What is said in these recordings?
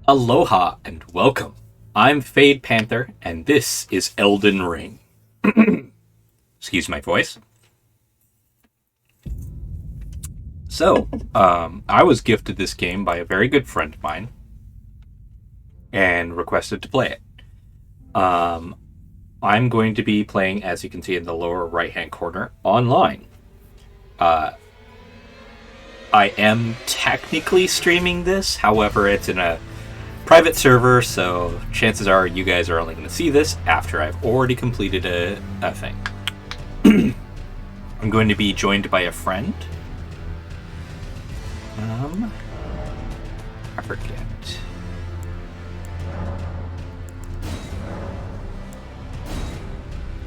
Aloha and welcome. I'm Fade Panther, and this is Elden Ring. Excuse my voice. I was gifted this game by a very good friend of mine and requested to play it. I'm going to be playing, as you can see in the lower right hand corner, online. Uh, I am technically streaming this, however, it's in a private server, so chances are you guys are only going to see this after I've already completed a thing. I'm going to be joined by a friend. I forget.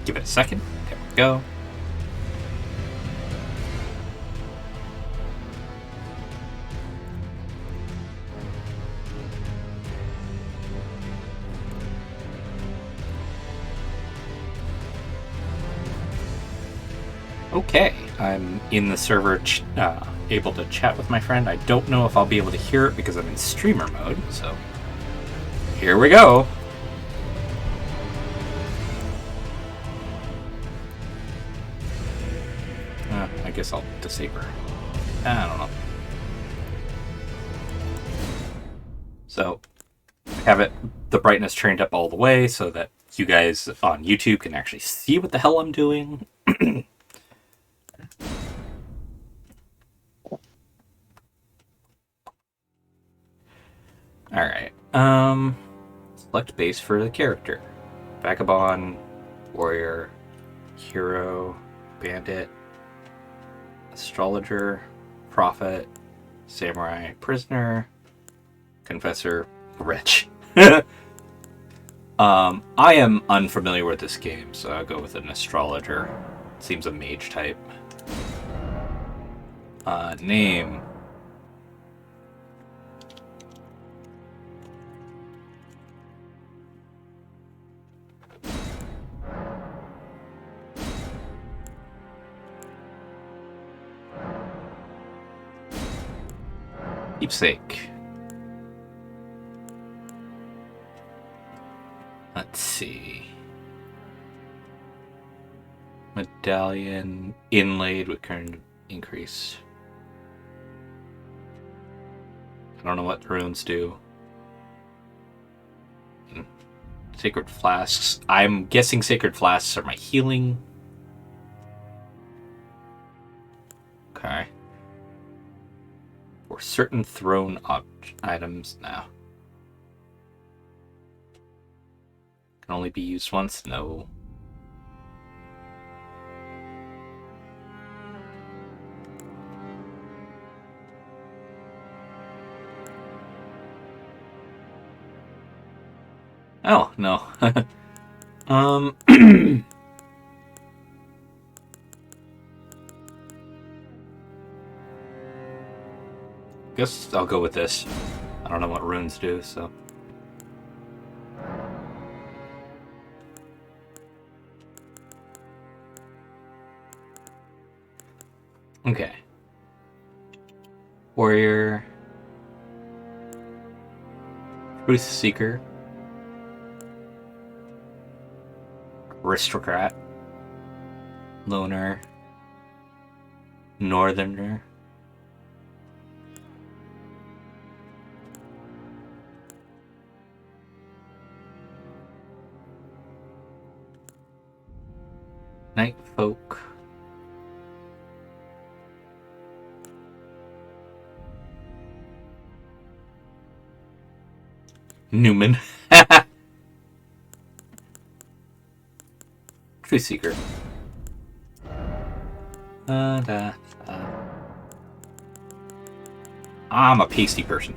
Give it a second. There we go. Okay, I'm in the server, able to chat with my friend. I don't know if I'll be able to hear it because I'm in streamer mode, so here we go. I guess I'll disable her. I don't know. So, I have the brightness turned up all the way so that you guys on YouTube can actually see what the hell I'm doing. Alright. Select base for the character. Vagabond, warrior, hero, bandit, astrologer, prophet, samurai, prisoner, confessor, wretch. I am unfamiliar with this game, so I'll go with an astrologer. Seems a mage type. Name. Keepsake. Let's see. Medallion inlaid with current increase. I don't know what runes do. Sacred flasks. I'm guessing sacred flasks are my healing. Okay. For certain throne items now. Can only be used once? No. Oh, no. Guess I'll go with this. I don't know what runes do, so. Okay. Warrior. Truth Seeker. Aristocrat. Loner. Northerner. Night Folk. Newman. Truth Seeker. I'm a pasty person.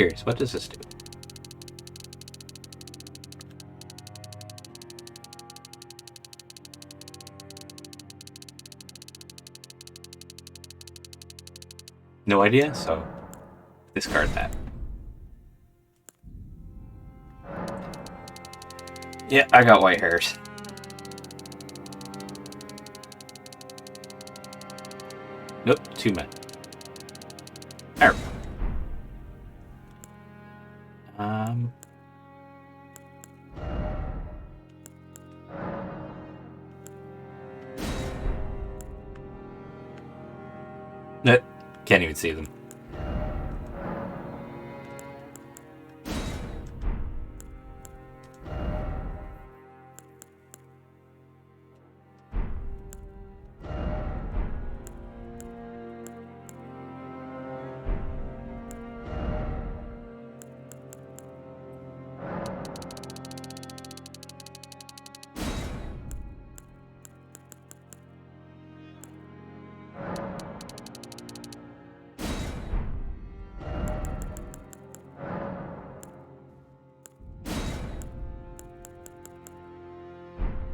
curious. What does this do? No idea, so discard that. Yeah, I got white hairs. Nope, 2 men. There. Nope, can't even see them.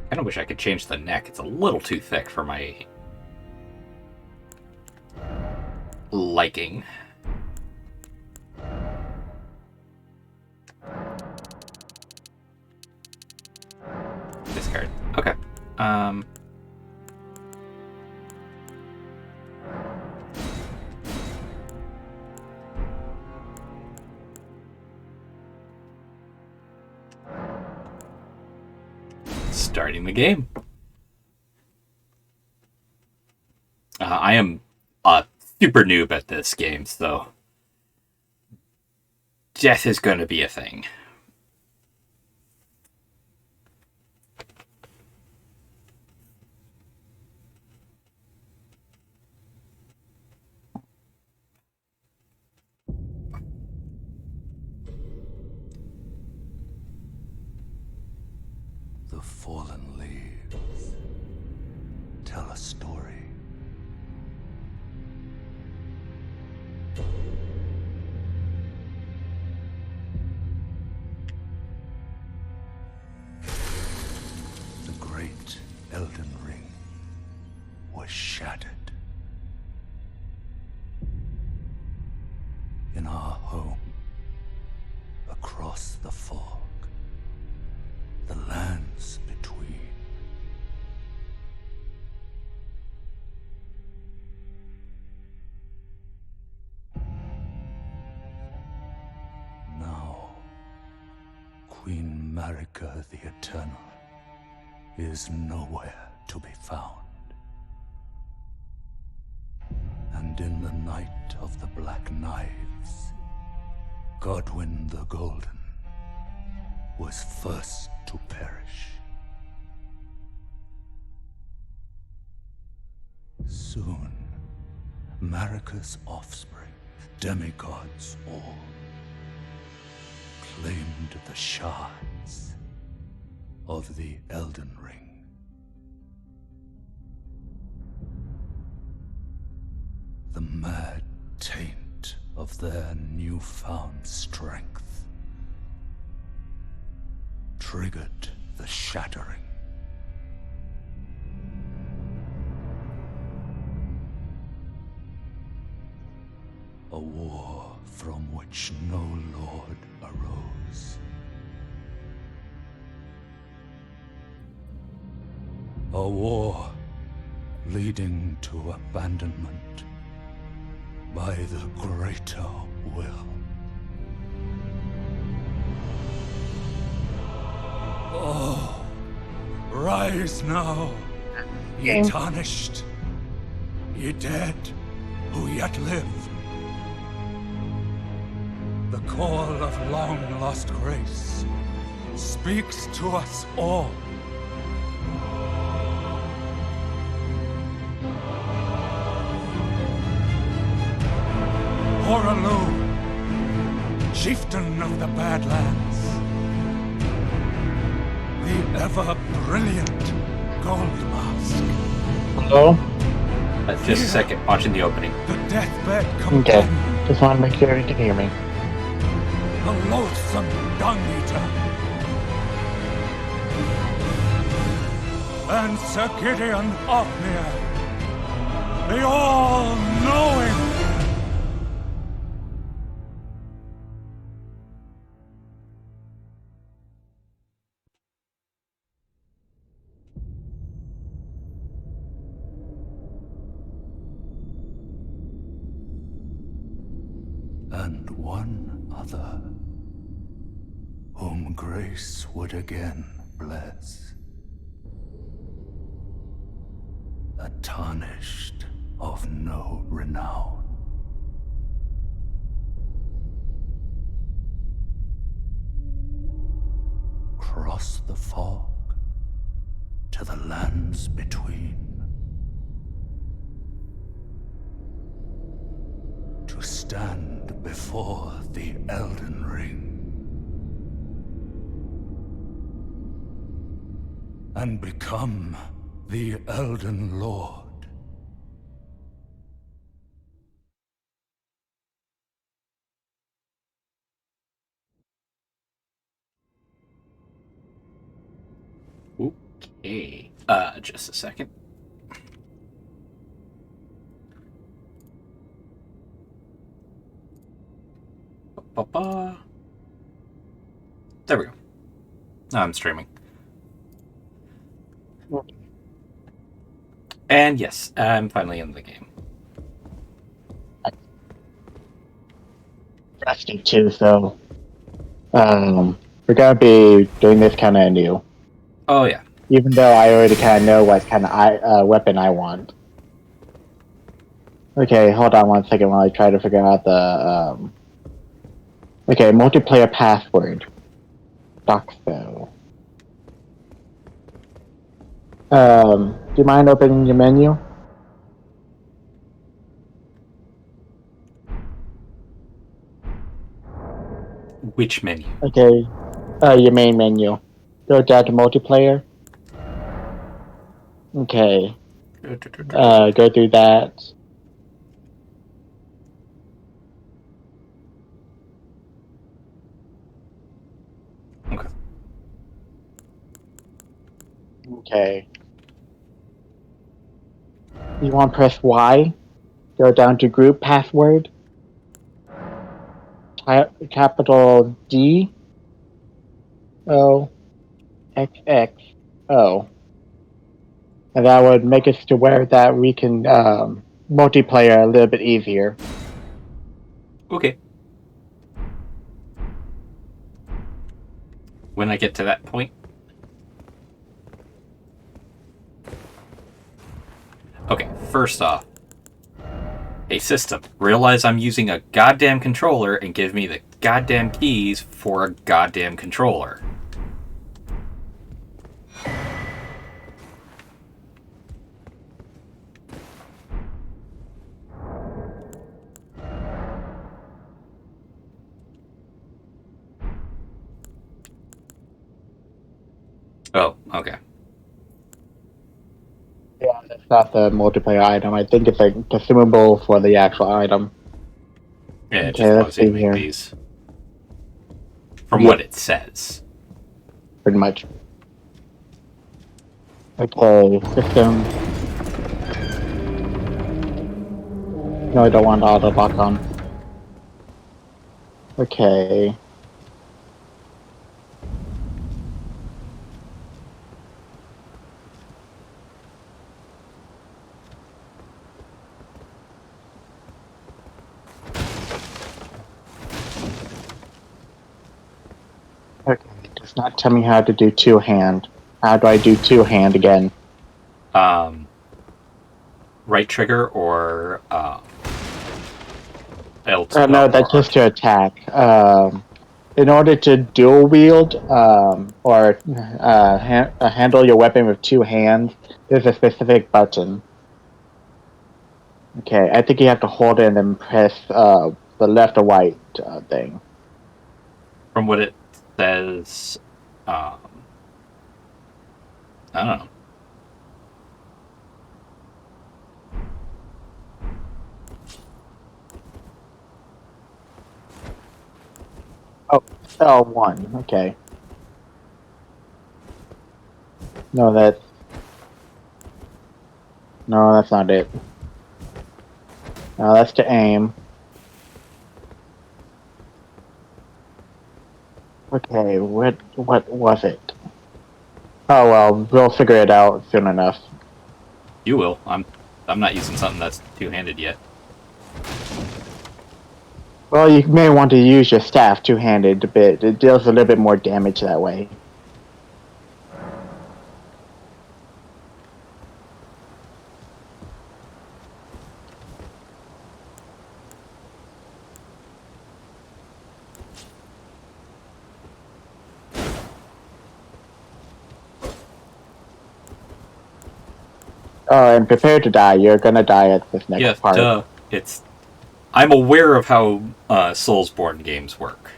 I kind of wish I could change the neck. It's a little too thick for my liking. Discard. Okay. Starting the game. I am a super noob at this game, so death is going to be a thing. The fallen leaves tell a story. The great Elden Ring was shattered. In our home, across the fog, the lands between. Now, Queen Marika the Eternal is nowhere to be found. And in the night of the Black Knives, Godwyn the Golden was first to perish. Soon, Marika's offspring, demigods all, claimed the shards of the Elden Ring. The mad taint of their newfound strength triggered the shattering. A war from which no lord arose. A war leading to abandonment by the greater will. Oh, rise now, ye tarnished, ye dead who yet live. The call of long-lost grace speaks to us all. Horalu, chieftain of the Badlands, the ever-brilliant Gold Mask. Hello? Just a second, watching the opening. The deathbed Okay. companion. Just want to make sure you can hear me. the loathsome Dung Eater, and Sir Gideon Ofnir, the all-knowing. And one other, whom grace would again bless, a tarnished of no renown. Cross the fog to the lands between, to stand before the Elden Ring and become the Elden Lord. Okay. Just a second. Ba-ba-ba. There we go. I'm streaming. And yes, I'm finally in the game. Resting too, so we're gonna be doing this kind of new. Oh yeah. Even though I already kind of know what kind of weapon I want. Okay, hold on 1 second while I try to figure out the okay, multiplayer password. Doxo. Do you mind opening your menu? Which menu? Okay, your main menu. Go down to multiplayer. Okay, go through that. Okay. Okay. You want to press Y? Go down to group password. Capital D O X X O. And that would make us to where that we can multiplayer a little bit easier. Okay. When I get to that point. Okay, first off, hey system, realize I'm using a goddamn controller and give me the goddamn keys for a goddamn controller. Oh, okay. Yeah, that's not the multiplayer item. I think it's a consumable for the actual item. Yeah, it Okay, just let's wants you to see make here. these. From Yeah, what it says. pretty much. Okay, system. No, I don't want auto lock on. Okay. Okay, it does not tell me how to do two-hand. How do I do two-hand again? Right trigger or No, that's just to attack. In order to dual wield or handle your weapon with two hands, there's a specific button. Okay, I think you have to hold it and then press the left or right thing. From what it says, I don't know. Oh, Oh, one. Okay. No, that's... No, that's not it. No, that's to aim. Okay, what was it? Oh well, we'll figure it out soon enough. You will. I'm not using something that's two-handed yet. Well, you may want to use your staff two-handed a bit. It deals a little bit more damage that way. Oh, and prepare to die. You're gonna die at this next Yeah, part. duh. I'm aware of how Soulsborne games work.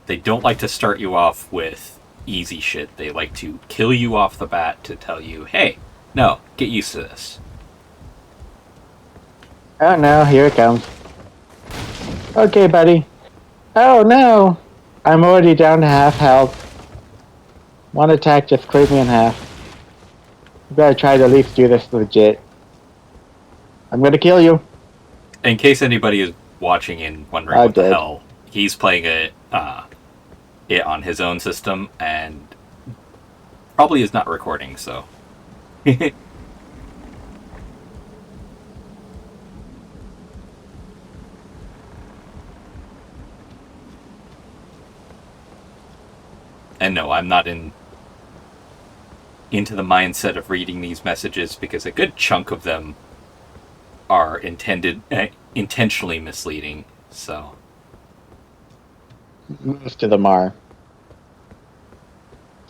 They don't like to start you off with easy shit. They like to kill you off the bat to tell you, hey, no, get used to this. Oh no, here it comes. Okay, buddy. Oh no! I'm already down to half health. One attack just cleared me in half. You better try to at least do this legit. I'm gonna kill you. In case anybody is watching and wondering I what the did. hell, he's playing it on his own system and probably is not recording, so. And no, I'm not into the mindset of reading these messages because a good chunk of them are intentionally misleading. So Most of them are.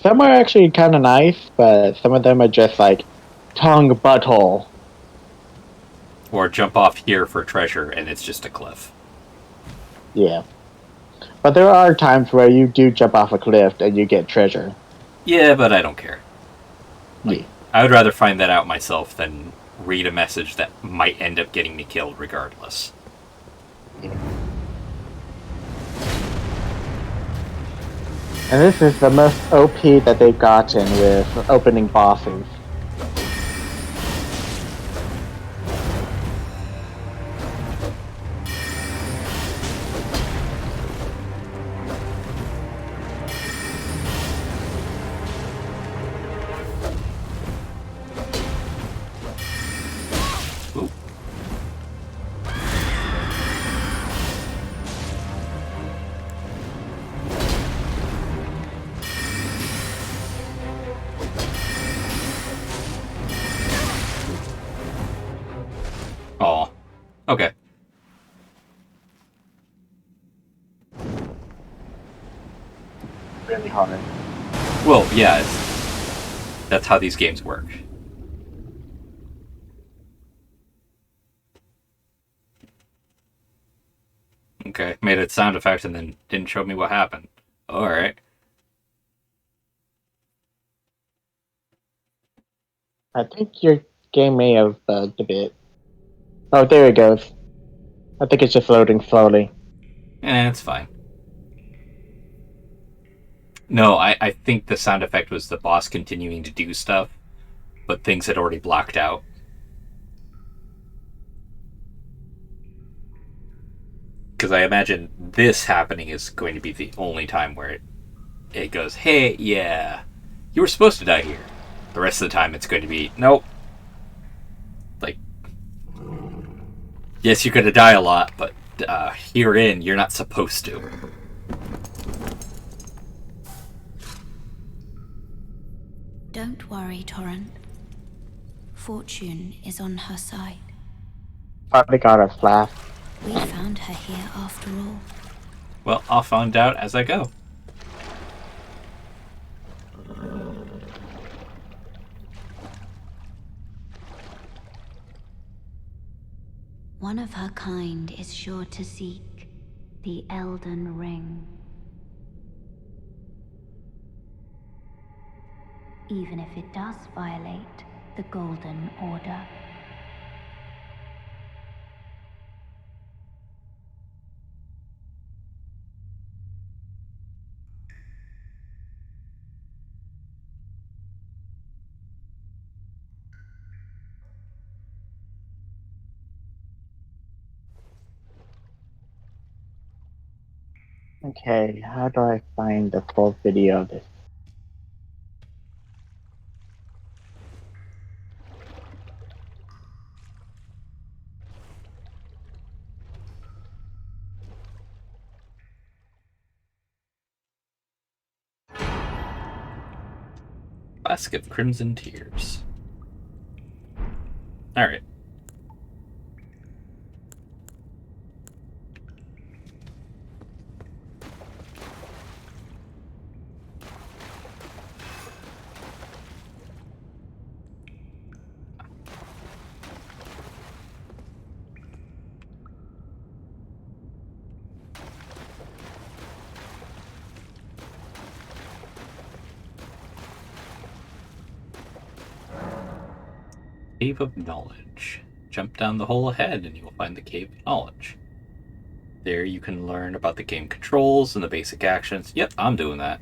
Some are actually kind of nice, but some of them are just like tongue butthole. or jump off here for treasure and it's just a cliff. Yeah. But there are times where you do jump off a cliff and you get treasure. Yeah, but I don't care. Like, Yeah. I would rather find that out myself than read a message that might end up getting me killed regardless. And this is the most OP that they've gotten with opening bosses. Ooh. Aw. Okay. Really hard. Well, yeah, that's how these games work. Okay, made a sound effect and then didn't show me what happened. Alright. I think your game may have bugged a bit. Oh, there it goes. I think it's just loading slowly. It's fine. No, I think the sound effect was the boss continuing to do stuff, but things had already blocked out. Because I imagine this happening is going to be the only time where it goes, hey, yeah, you were supposed to die here. The rest of the time it's going to be, nope. Like, yes, you're going to die a lot, but herein, you're not supposed to. Don't worry, Torrent. Fortune is on her side. Finally got a flash. We found her here after all. Well, I'll find out as I go. One of her kind is sure to seek the Elden Ring. Even if it does violate the Golden Order. Okay, how do I find the full video of this? Basket of Crimson Tears. Alright. Cave of Knowledge. Jump down the hole ahead and you will find the Cave of Knowledge. There you can learn about the game controls and the basic actions. Yep, I'm doing that.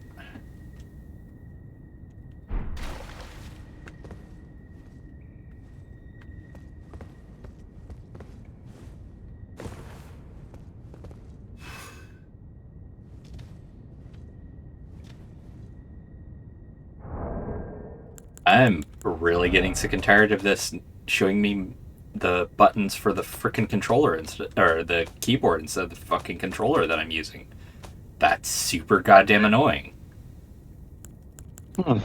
I'm really getting sick and tired of this showing me the buttons for the frickin' controller instead, or the keyboard instead of the fucking controller that I'm using. That's super goddamn annoying.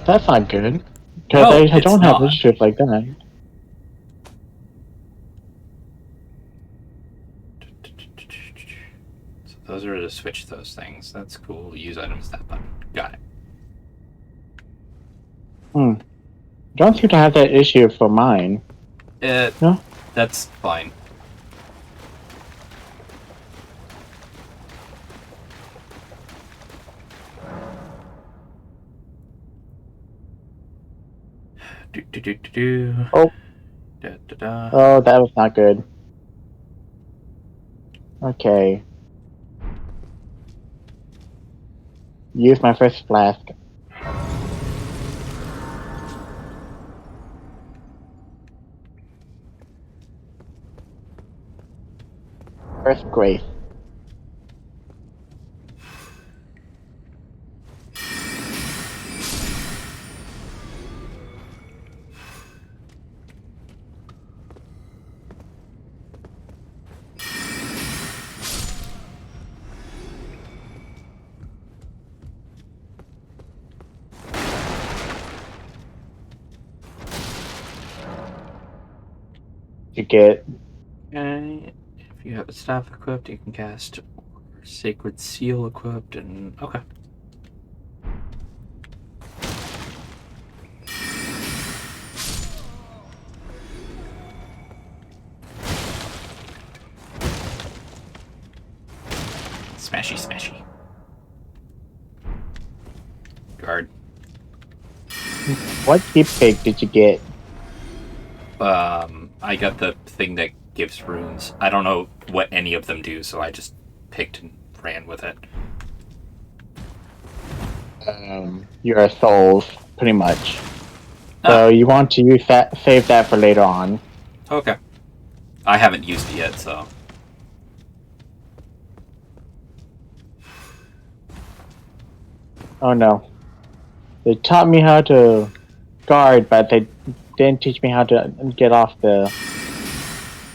That's not good. Because No, I it's don't have not. issues like that. So those are to switch those things. That's cool. Use items, that button. Got it. Don't seem to have that issue for mine. No? That's fine. Oh. Oh, that was not good. Okay. Use my first flask. First grace. You get Okay. If you have a staff equipped, you can cast Sacred Seal equipped, and okay. Smashy, smashy. Guard. what keepsake did you get? I got the thing that gives runes. I don't know what any of them do, so I just picked and ran with it. Your souls, pretty much. So you want to use that, save that for later on. Okay. I haven't used it yet, so. Oh no. They taught me how to guard, but they didn't teach me how to get off the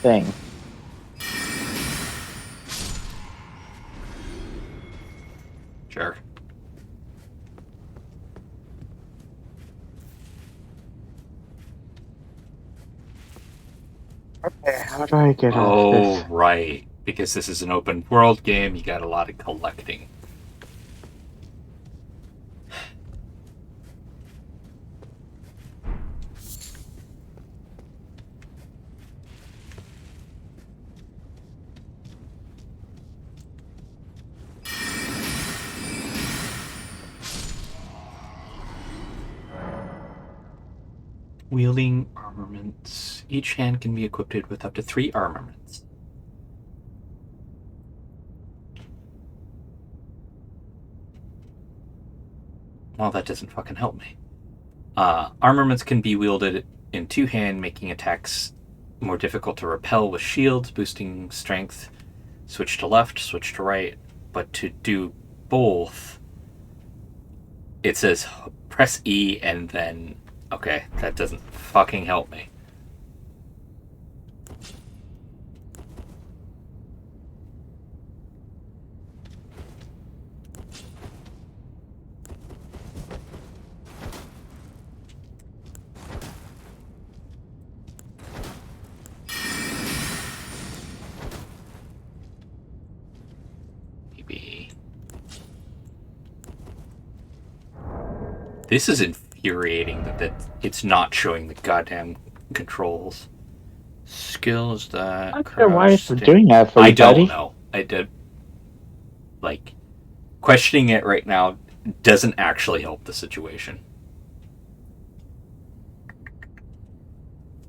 thing. Sure. Okay, how do I get off Oh, this? right. Because this is an open world game, you got a lot of collecting. Wielding armaments. Each hand can be equipped with up to 3 armaments. Well, that doesn't fucking help me. Armaments can be wielded in 2 hand, making attacks more difficult to repel with shields, boosting strength. Switch to left, switch to right. But to do both, it says press E and then... Okay, that doesn't fucking help me. Maybe... This is infuriating that it's not showing the goddamn controls. Skills that... I'm not sure why it's doing that for you, I don't buddy. know. I did... Like, questioning it right now doesn't actually help the situation.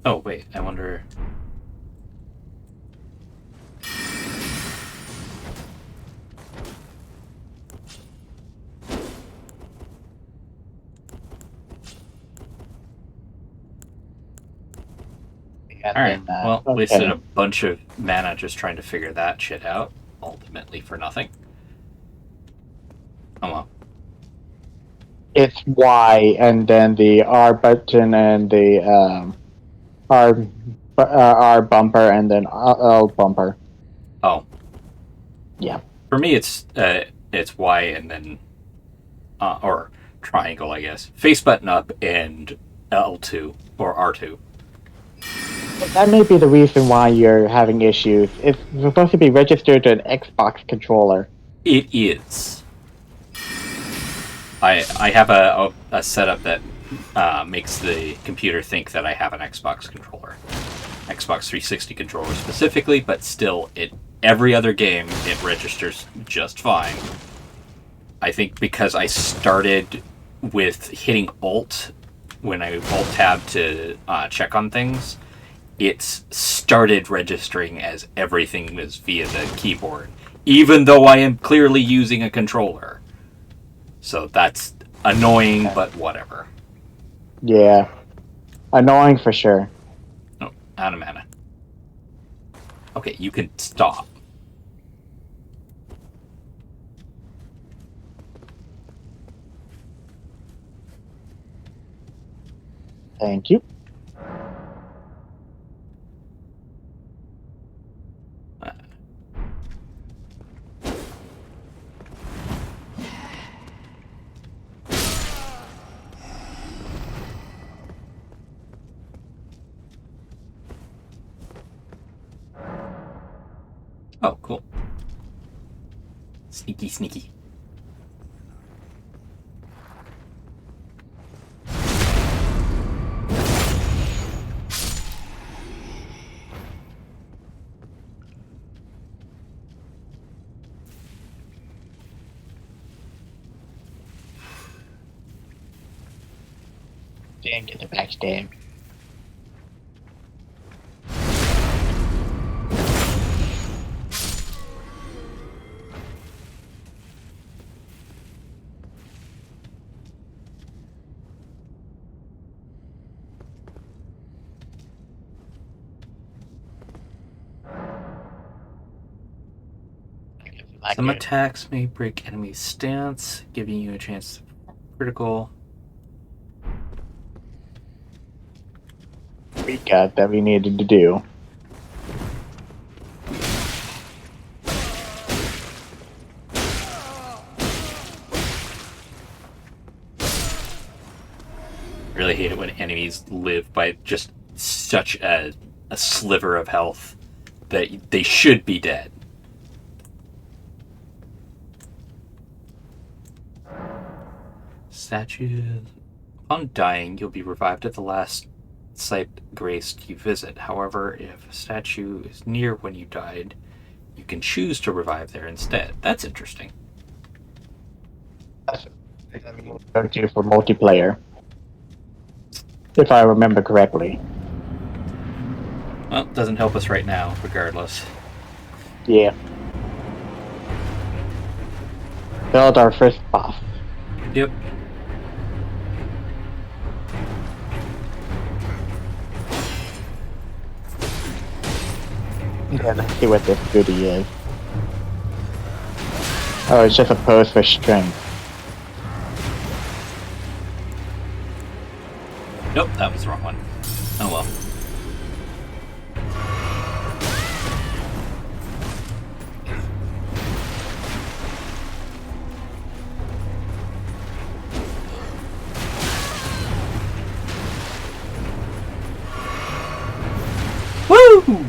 Oh, wait, I wonder... Alright, well, wasted a bunch of mana just trying to figure that shit out. Ultimately for nothing. Oh well. It's Y and then the R button and the R bumper and then L bumper. Oh. Yeah. For me, it's Y and then... or triangle, I guess. Face button up and L2 or R2. That may be the reason why you're having issues. It's supposed to be registered to an Xbox controller. It is. I have a setup that makes the computer think that I have an Xbox controller. Xbox 360 controller specifically, but still, every other game, it registers just fine. I think because I started with hitting Alt when I Alt-tab to check on things, it's started registering as everything was via the keyboard, even though I am clearly using a controller. So that's annoying, but whatever. Yeah. Annoying for sure. Oh, out of mana. Okay, you can stop. Thank you. Oh, cool. Sneaky, sneaky. Damn, get the backstab. Some attacks may break enemy's stance, giving you a chance to critical. Recap that we needed to do. Really hate it when enemies live by just such a sliver of health that they should be dead. Statues. Upon dying, you'll be revived at the last site graced you visit. However, if a statue is near when you died, you can choose to revive there instead. That's interesting. That's go to for multiplayer. If I remember correctly. Well, it doesn't help us right now, regardless. Yeah. Build our first boss. Yep. Yeah, let's see what this goodie is. Oh, it's just a pose for strength. Nope, that was the wrong one. Oh well. Woo!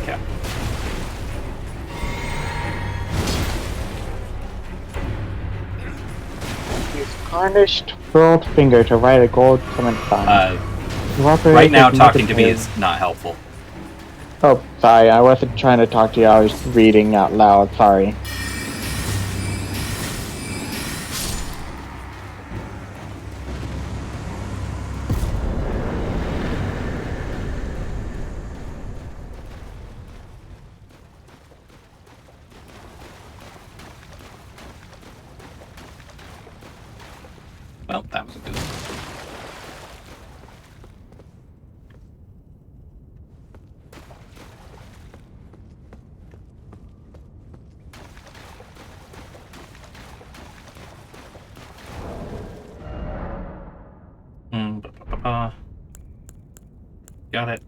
Okay. Use tarnished curled finger to write a gold comment sign. Right now, talking to me is not helpful. Oh, sorry, I wasn't trying to talk to you, I was reading out loud, sorry. Well, that was a good one. Got it.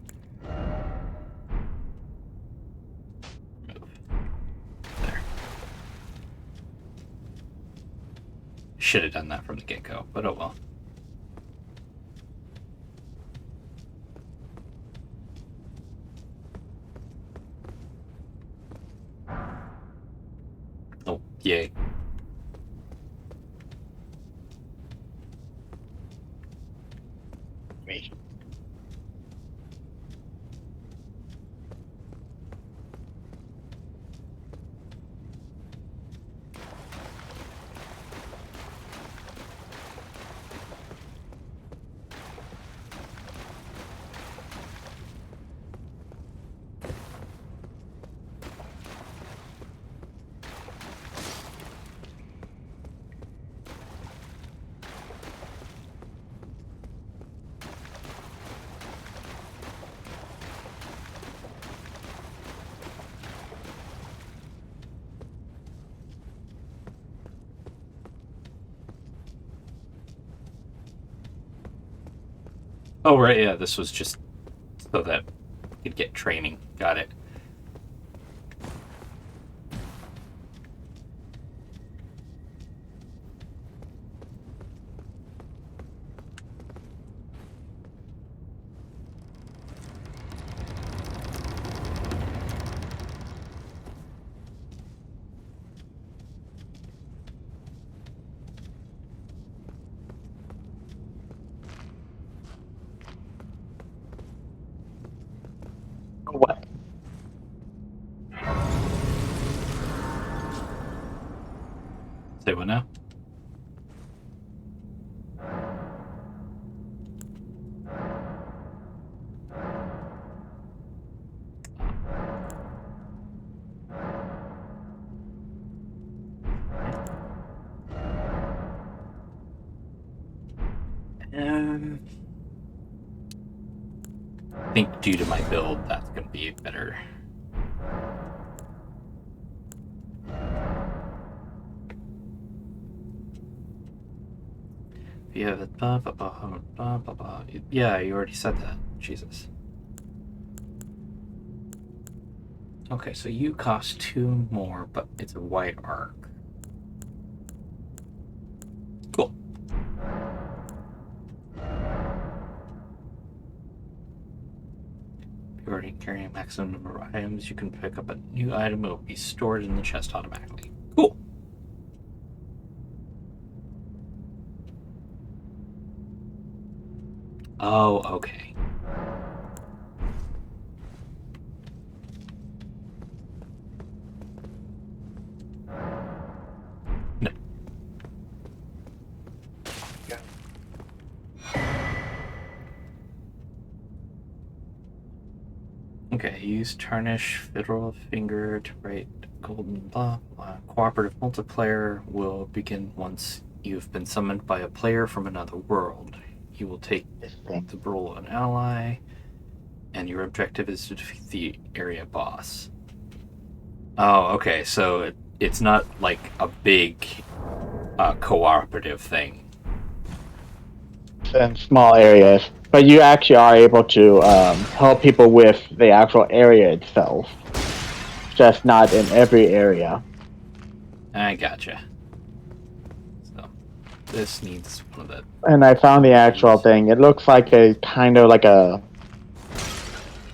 Move. There. Should have done that from the get-go, but oh well. Oh, yay. Me. Oh, right, yeah, this was just so that you'd get training. Got it. What? Say what now? I think due to my build, that's going to be better. Yeah, yeah, you already said that. Jesus. Okay, so you cost 2 more, but it's a wide arc. Cool. If you're already carrying a maximum number of items, you can pick up a new item. It will be stored in the chest automatically. Cool. Oh, okay. No. Okay, use tarnish fiddle finger to write golden blah blah. Cooperative multiplayer will begin once you've been summoned by a player from another world. You will take This thing. the role of an ally. And your objective is to defeat the area boss. Oh, okay. So it's not like a big cooperative thing. In small areas, but you actually are able to help people with the actual area itself, just not in every area. I gotcha. So this needs one of the. And I found the actual thing. It looks like a kind of like a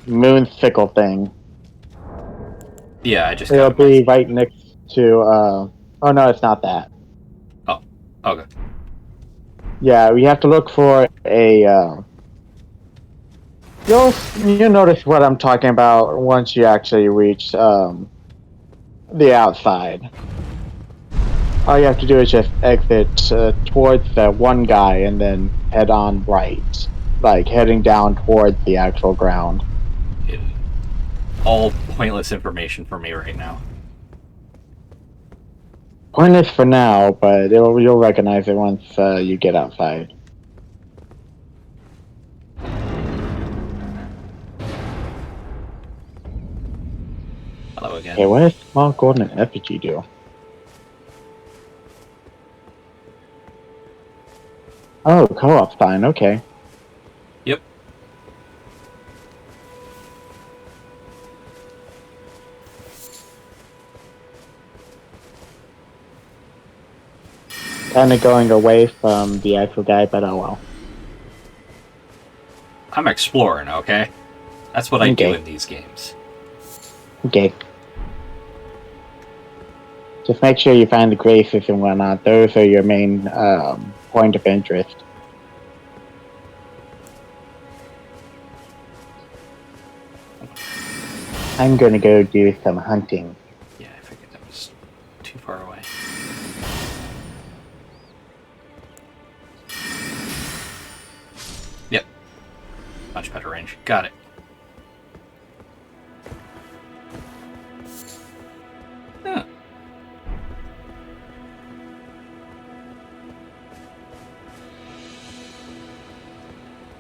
moon sickle thing. Yeah, I just. It'll be right next to. Oh no, it's not that. Oh, okay. Yeah, we have to look for a. You'll notice what I'm talking about once you actually reach the outside. All you have to do is just exit towards the one guy and then head on right, like heading down towards the actual ground. All pointless information for me right now. Pointless for now, but you'll recognize it once you get outside. Hello again. Okay, what does small golden effigy do? Oh, co-op sign, okay. Yep. Kind of going away from the actual guy, but oh well. I'm exploring, okay? That's what I do in these games. Okay. Just make sure you find the graces and whatnot. Those are your main point of interest. I'm gonna go do some hunting. Yeah, I figured that was too far away. Yep. Much better range. Got it. Huh.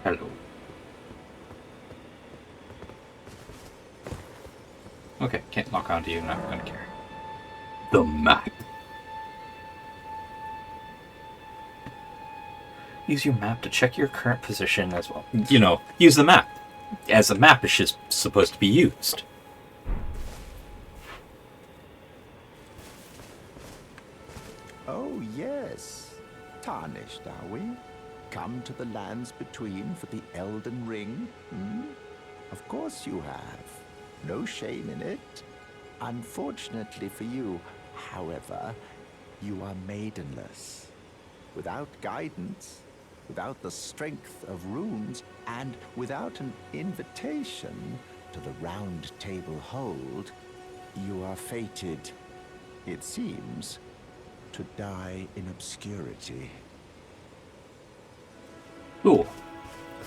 Hello. Okay, can't lock onto you, not gonna care. The map. Use your map to check your current position as well. You know, use the map. As a map is just supposed to be used. Oh, yes. Tarnished, are we? Come to the lands between for the Elden Ring? Hmm? Of course you have. No shame in it. Unfortunately for you, however, you are maidenless. Without guidance, without the strength of runes, and without an invitation to the Round Table Hold, you are fated, it seems, to die in obscurity. Cool.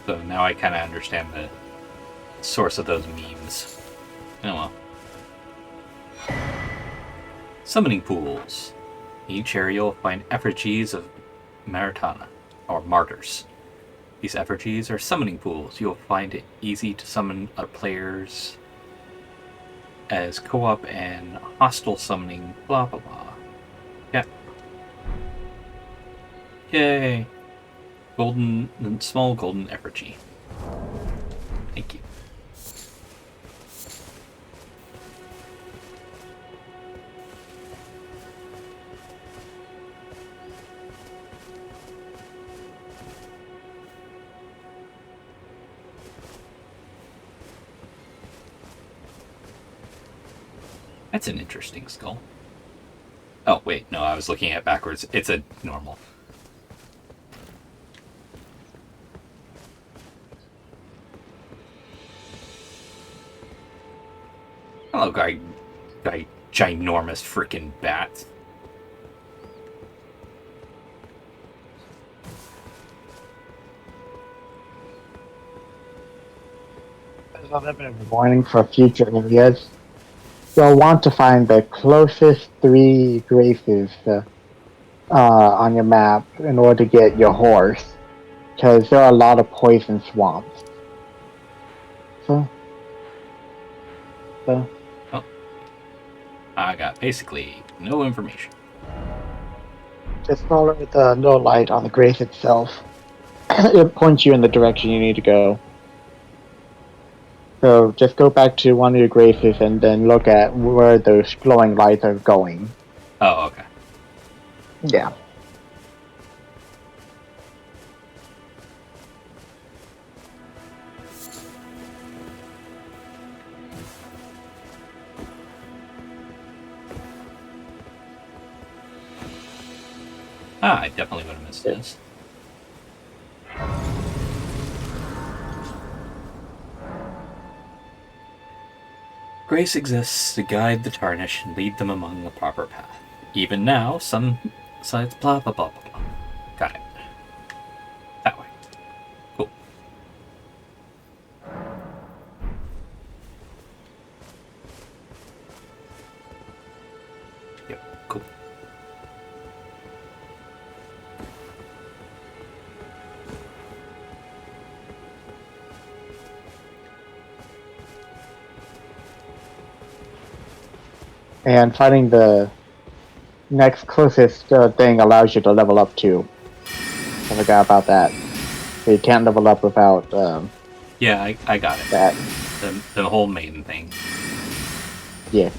So now I kind of understand the source of those memes. Oh well. Summoning pools. In each area you'll find effigies of Maritana, or martyrs. These effigies are summoning pools. You'll find it easy to summon players as co-op and hostile summoning, blah blah blah. Yeah. Yay. Small golden effigy. Thank you. That's an interesting skull. Oh, wait, no, I was looking at it backwards. It's a normal. Hello, guy, ginormous freaking bat. As a little bit of a warning for future areas, you'll want to find the closest 3 graces on your map in order to get your horse, because there are a lot of poison swamps. So, so Oh, I got basically no information. just follow the no light on the grace itself. It points you in the direction you need to go. So just go back to one of your graces and then look at where those glowing lights are going. Oh, okay. Yeah. Ah, I definitely would have missed this. Grace exists to guide the tarnished and lead them among the proper path. Even now, some sides blah blah blah blah blah. Got it. That way. Cool. Yep, cool. And finding the next closest thing allows you to level up too. I forgot about that. So you can't level up without Yeah, I got it. that. The whole main thing. Yeah.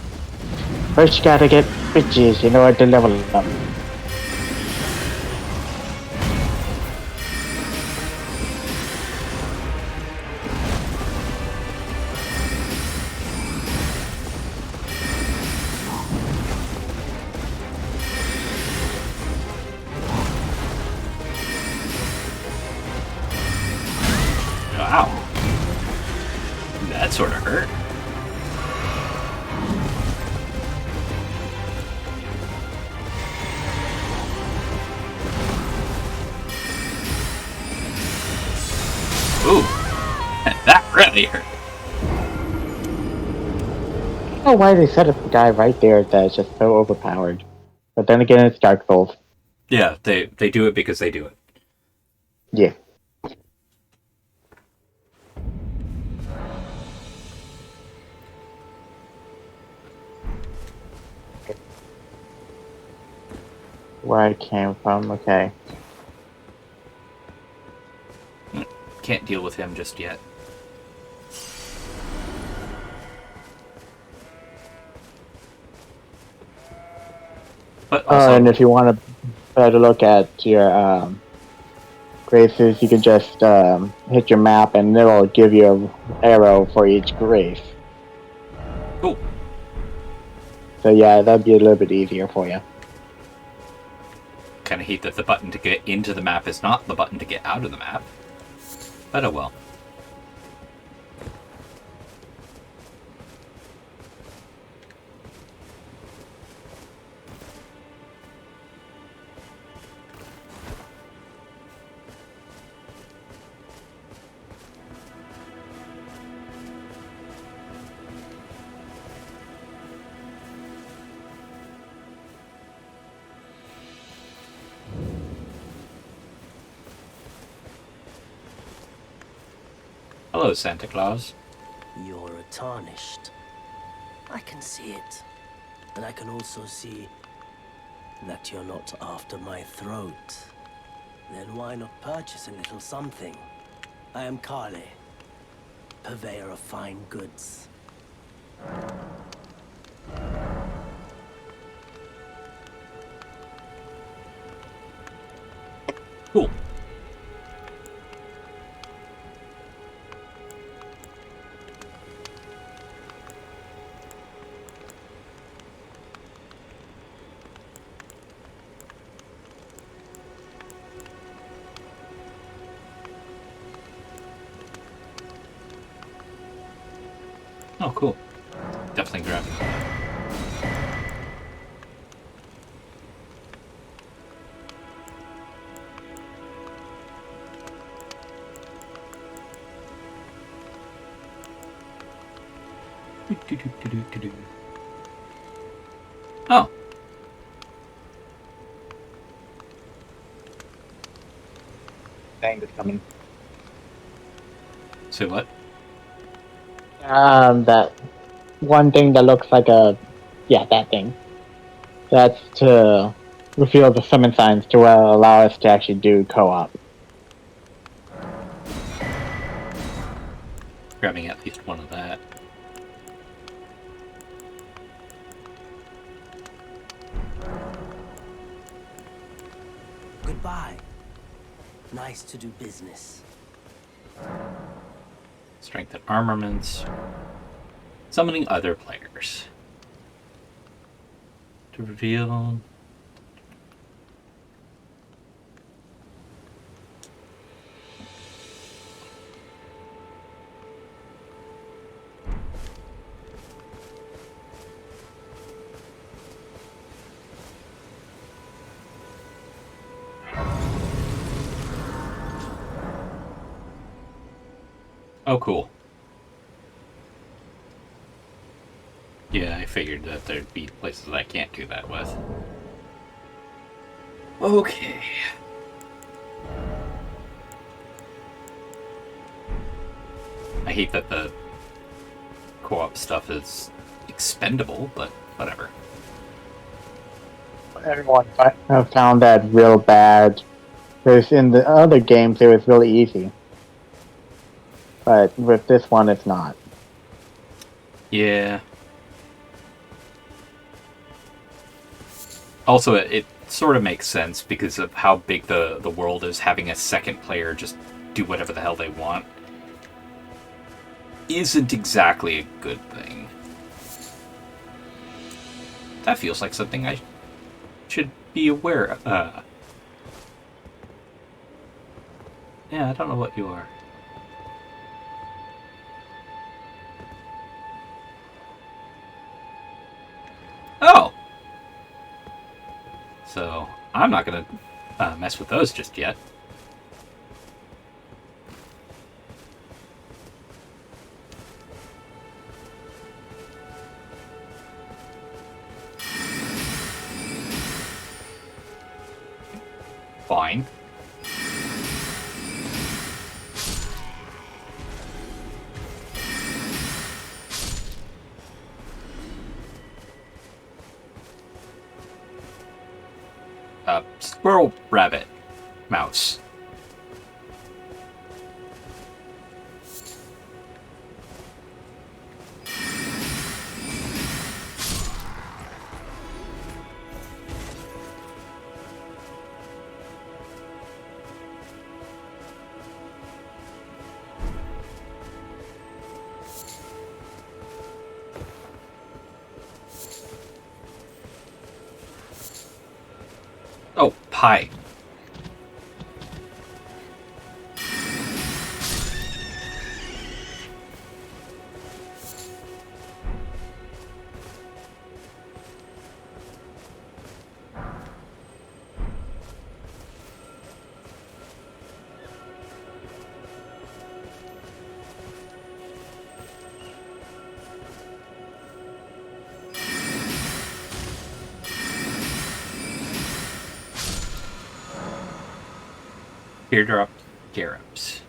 First you gotta get bitches in order to level up. Wow. That sort of hurt. Ooh. That really hurt. I don't know why they set up a guy right there that's just so overpowered. But then again, it's Dark Souls. Yeah, they do it because they do it. Yeah. Where I came from, okay. Can't deal with him just yet. But also, And if you want to better look at your graces, you can just hit your map and it'll give you an arrow for each grace. cool. So yeah, that'd be a little bit easier for you. Kind of hate that the button to get into the map is not the button to get out of the map. But oh well. Hello, Santa Claus. You're a tarnished. I can see it. And I can also see that you're not after my throat. Then why not purchase a little something? I am Kale, purveyor of fine goods. Cool. Oh, cool. Definitely grab it. Oh, Thing is coming. say what? That one thing that looks like that thing. That's to reveal the summon signs to allow us to actually do co-op. Grabbing at least one of that. Goodbye. Nice to do business. Strength and armaments. Summoning other players. To reveal... Oh, cool. Yeah, I figured that there'd be places I can't do that with. Okay. I hate that the co-op stuff is expendable, but whatever. Everyone found that real bad. Because in the other games, it was really easy. But with this one, it's not. Yeah. Also, it sort of makes sense because of how big the world is. Having a second player just do whatever the hell they want isn't exactly a good thing. That feels like something I should be aware of. Yeah, I don't know what you are. Oh! So, I'm not gonna mess with those just yet. Fine. Squirrel, rabbit, mouse. Oh, pie. Teardrop Garrots.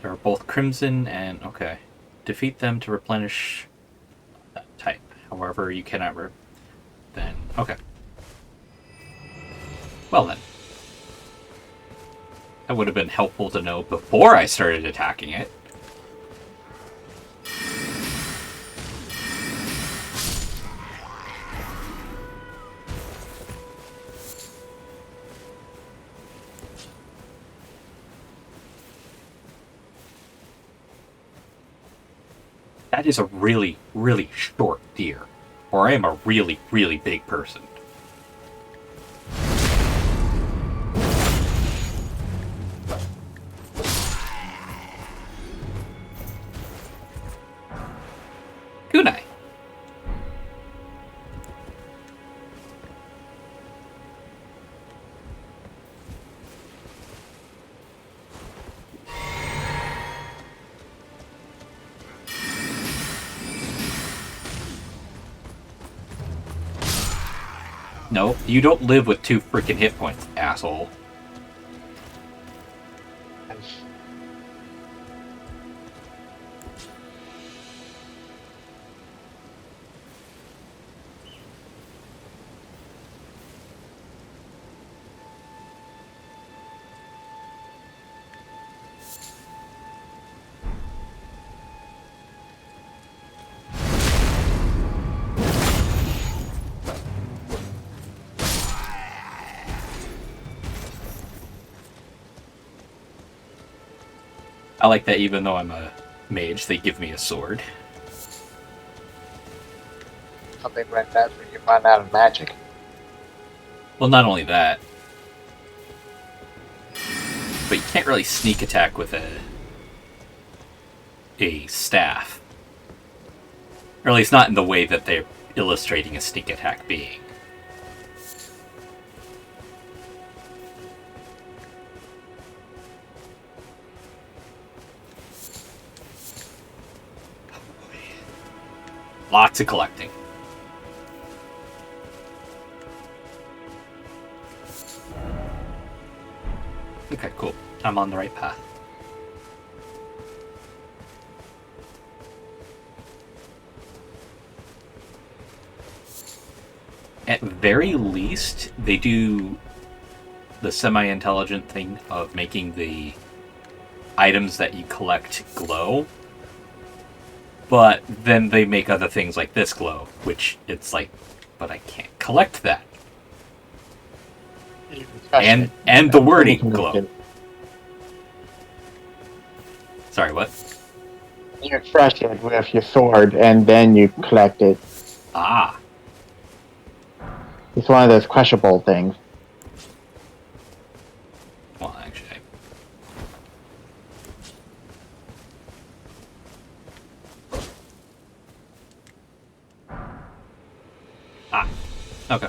They are both crimson and okay. Defeat them to replenish that type. However, you cannot then okay. Well then. That would have been helpful to know before I started attacking it. That is a really, really short deer. Or I am a really, really big person. Kunai. No, you don't live with 2 freaking hit points, asshole. I like that even though I'm a mage, they give me a sword. Something like that when you run out of magic. Well, not only that, but you can't really sneak attack with a staff. Or at least not in the way that they're illustrating a sneak attack being. Lots of collecting. Okay, cool. I'm on the right path. At very least, they do the semi-intelligent thing of making the items that you collect glow. But then they make other things like this glow, which it's like, but I can't collect that. And the wording glow. Sorry, what? You refresh it with your sword, and then you collect it. Ah. It's one of those crushable things. Well, actually. Ah. Okay.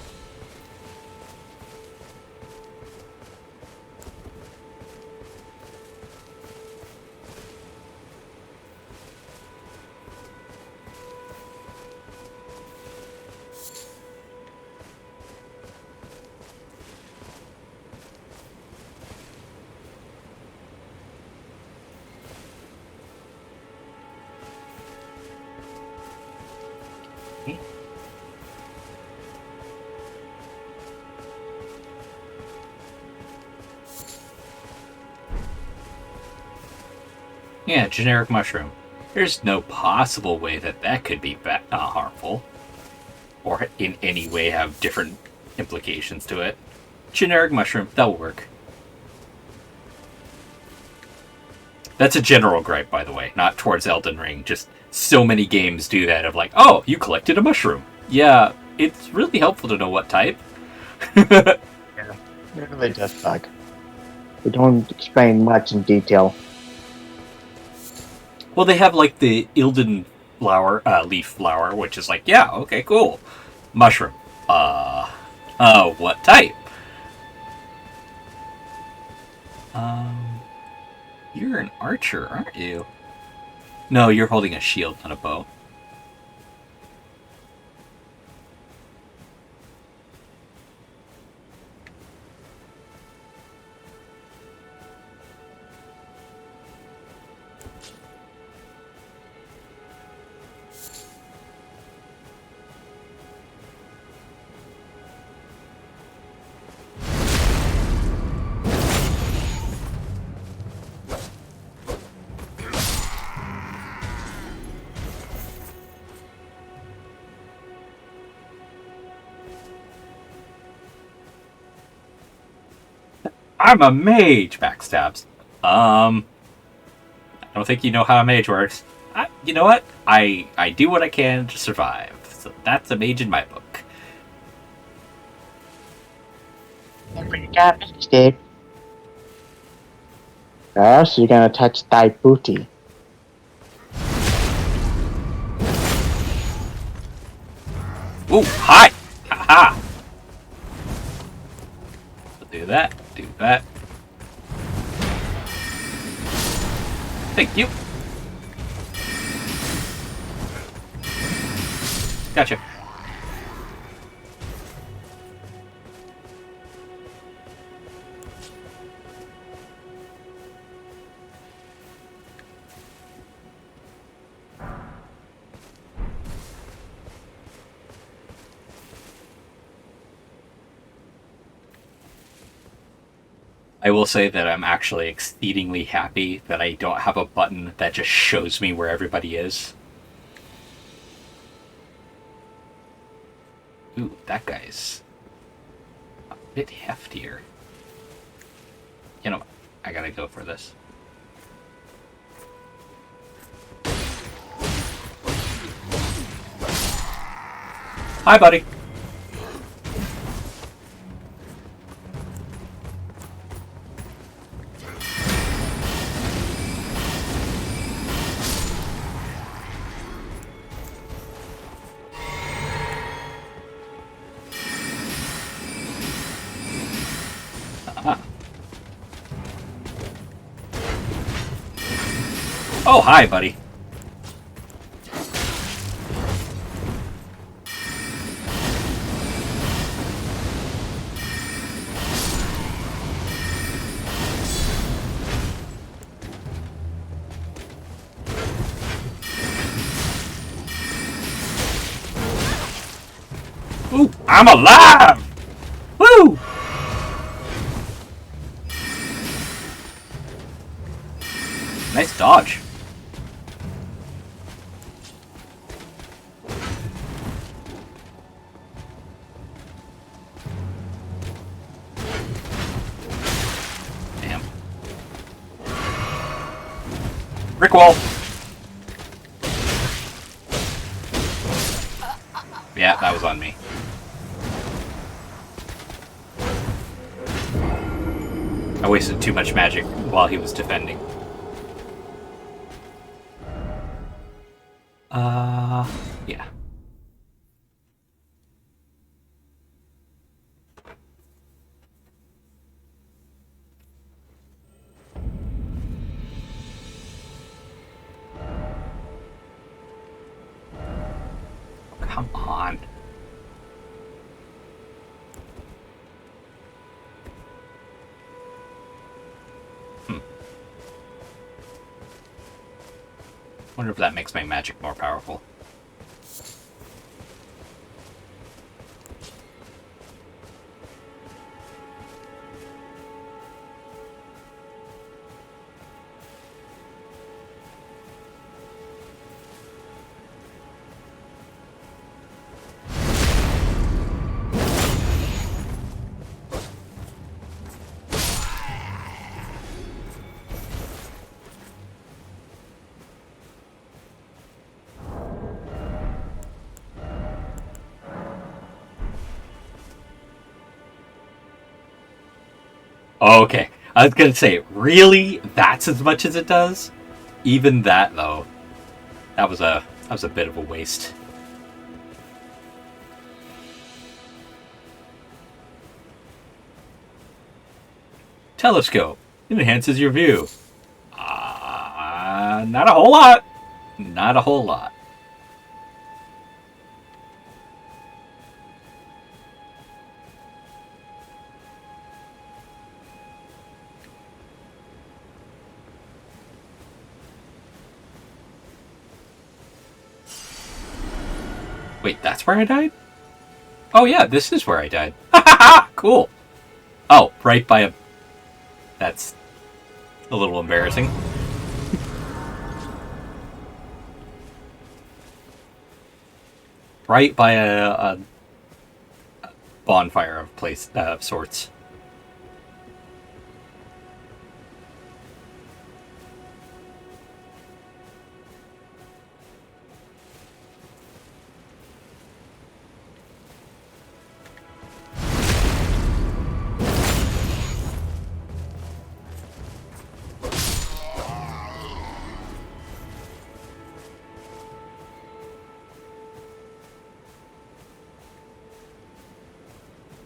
Yeah, generic mushroom. There's no possible way that that could be harmful. Or in any way have different implications to it. Generic mushroom, that'll work. That's a general gripe, by the way, not towards Elden Ring. Just so many games do that of like, oh, you collected a mushroom. Yeah, it's really helpful to know what type. Yeah, it really does suck. They don't explain much in detail. Well, they have like the Elden flower, leaf flower, which is like, yeah, okay, cool. Mushroom. What type? You're an archer, aren't you? No, you're holding a shield, not a bow. I'm a mage! Backstabs. I don't think you know how a mage works. You know what? I do what I can to survive. So that's a mage in my book. You got me, Steve. Or else you're gonna touch thy booty. Ooh, hi! Haha! Do that, do that. Thank you. Gotcha. I will say that I'm actually exceedingly happy that I don't have a button that just shows me where everybody is. Ooh, that guy's a bit heftier. You know, I gotta go for this. Hi, buddy. Oh, hi, buddy. Ooh, I'm alive! Woo! Nice dodge. Damn. Brick wall. Yeah, that was on me. I wasted too much magic while he was defending. Yeah. Come on. Wonder if that makes my magic more powerful. Okay, I was gonna say, really? That's as much as it does? Even that, though, that was a bit of a waste. Telescope. It enhances your view. Not a whole lot. Not a whole lot. Wait, that's where I died? Oh yeah, this is where I died. Cool. Oh, right by a... That's a little embarrassing. Right by a bonfire of sorts.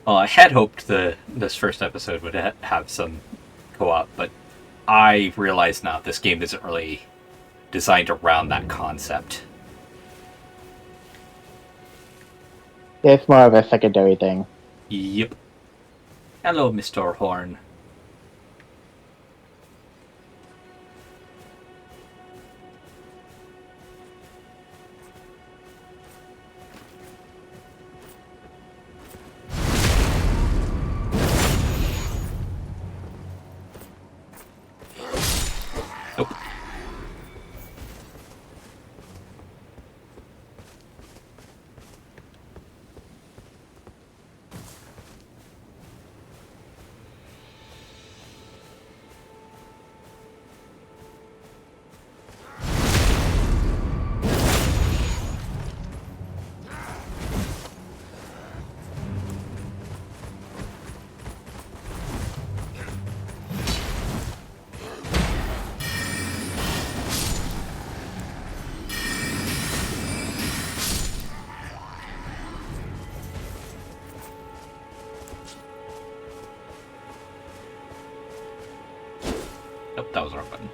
Well, I had hoped this first episode would have some co-op, but I realize now this game isn't really designed around that concept. It's more of a secondary thing. Yep. Hello, Mr. Horn. Nope. Nope, that was the wrong button.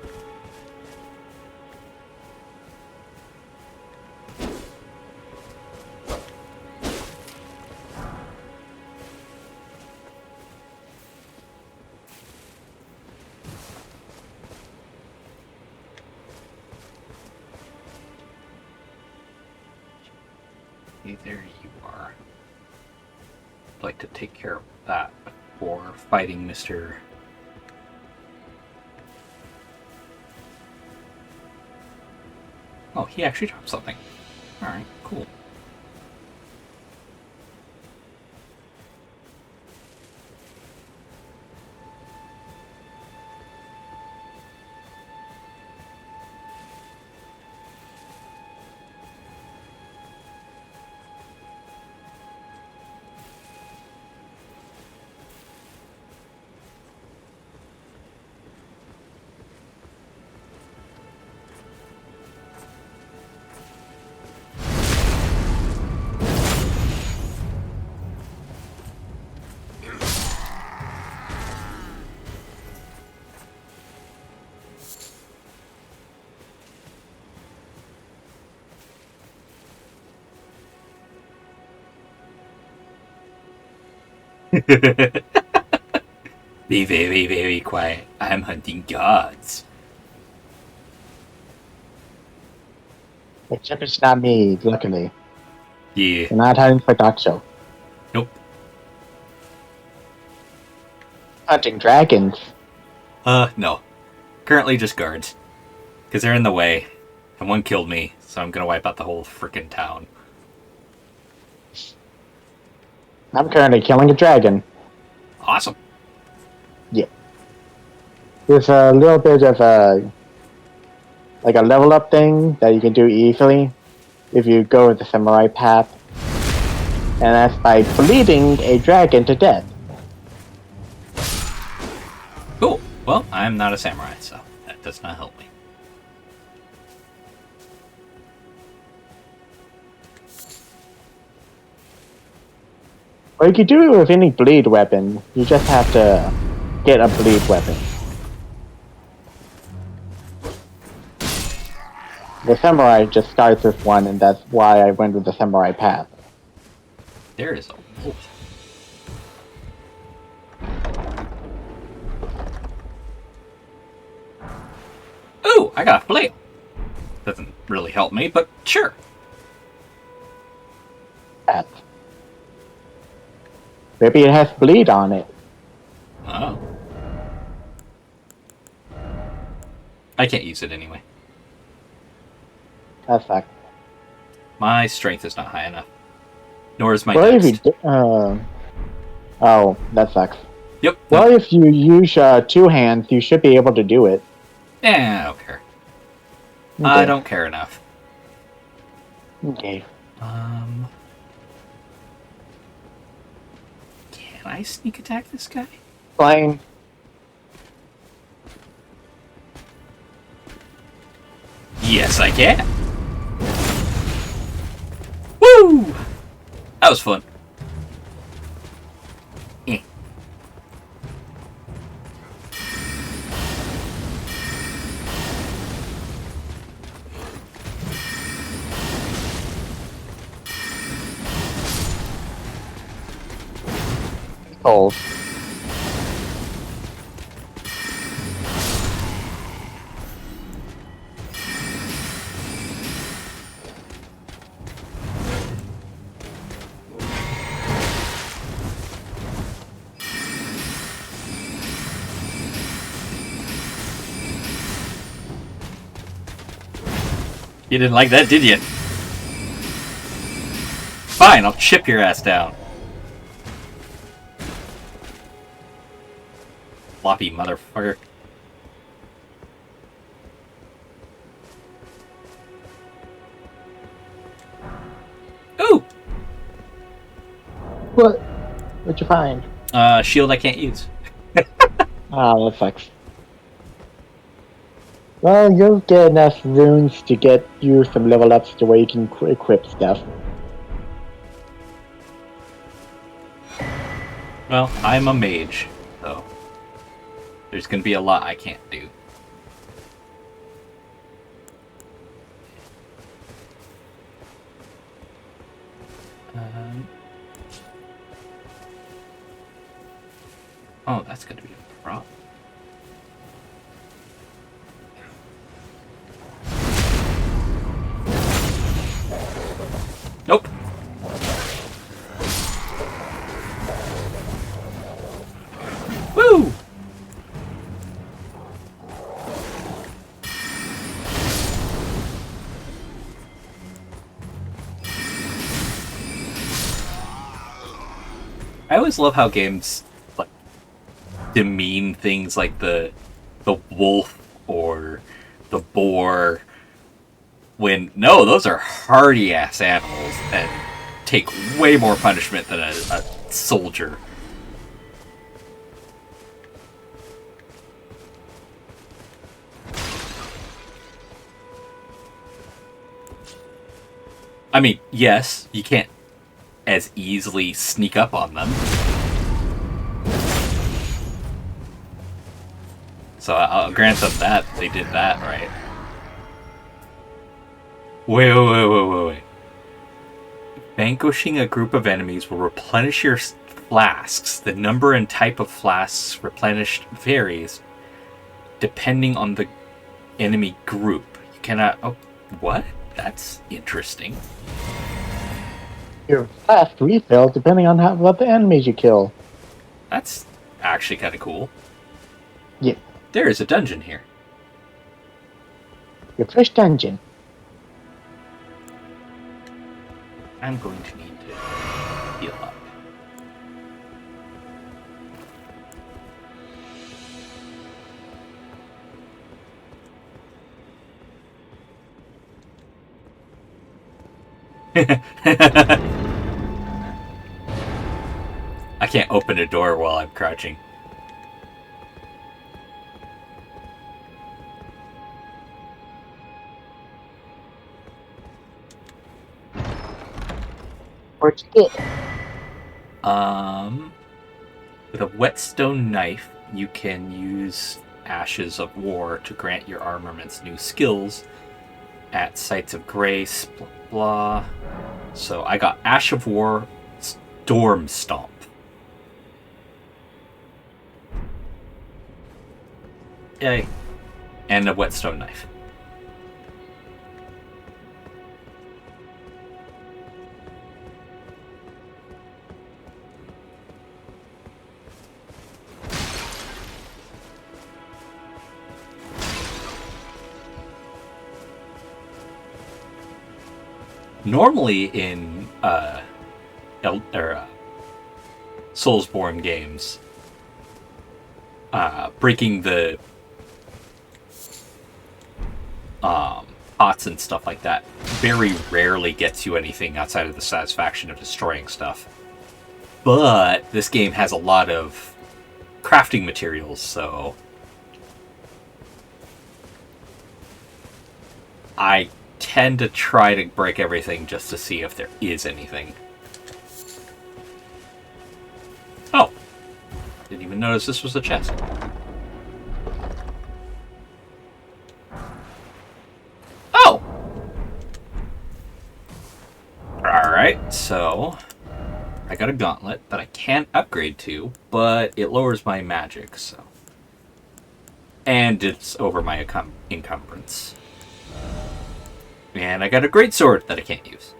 Hey, there you are. I'd like to take care of that before fighting Mr. Oh, he actually dropped something. Alright, cool. Be very, very quiet. I'm hunting gods. Except it's not me, luckily. Yeah. We're not hunting for Dacho. Nope. Hunting dragons. No. Currently just guards. Because they're in the way. And one killed me, so I'm gonna wipe out the whole frickin' town. I'm currently killing a dragon. Awesome. Yeah. There's a little bit of a level up thing that you can do easily if you go with the samurai path. And that's by bleeding a dragon to death. Cool. Well, I'm not a samurai, so that does not help me. Or you could do it with any bleed weapon. You just have to get a bleed weapon. The samurai just starts with one, and that's why I went with the samurai path. There is a wolf. Ooh, I got a flail. Doesn't really help me, but sure. Path. Maybe it has bleed on it. Oh. I can't use it anyway. That sucks. My strength is not high enough. Nor is my Well, if dex. you oh, that sucks. Yep. Well, if you use two hands, you should be able to do it. I don't care. Okay. I don't care enough. Okay. Can I sneak attack this guy? Fine. Yes, I can. Woo! That was fun. Eh. Cold. You didn't like that, did you? Fine, I'll chip your ass down. Floppy motherfucker. Ooh! What? What'd you find? Shield I can't use. Oh, that sucks. Well, you'll get enough runes to get you some level ups to where you can equip stuff. Well, I'm a mage, so there's gonna be a lot I can't do. Oh, that's gonna be a problem. Nope. Woo! I always love how games like demean things like the wolf or the boar when no, those are hardy ass animals and take way more punishment than a soldier. I mean, yes, you can't as easily sneak up on them. So I'll grant them that they did that right. Wait. Vanquishing a group of enemies will replenish your flasks. The number and type of flasks replenished varies depending on the enemy group. You cannot... Oh, what? That's interesting. Your fast refill depending on what the enemies you kill. That's actually kind of cool. Yeah. There is a dungeon here. Your first dungeon. I'm going to need to heal up. I can't open a door while I'm crouching. Where'd you get? With a whetstone knife, you can use Ashes of War to grant your armaments new skills at sites of grace, blah blah. So I got Ash of War, Storm Stomp. Yay. And a whetstone knife. Normally in Soulsborne games, breaking the pots and stuff like that very rarely gets you anything outside of the satisfaction of destroying stuff. But this game has a lot of crafting materials, so I tend to try to break everything just to see if there is anything. Oh! Didn't even notice this was a chest. Oh! Alright, so I got a gauntlet that I can't upgrade to, but it lowers my magic, so. And it's over my encumbrance. And I got a great sword that I can't use.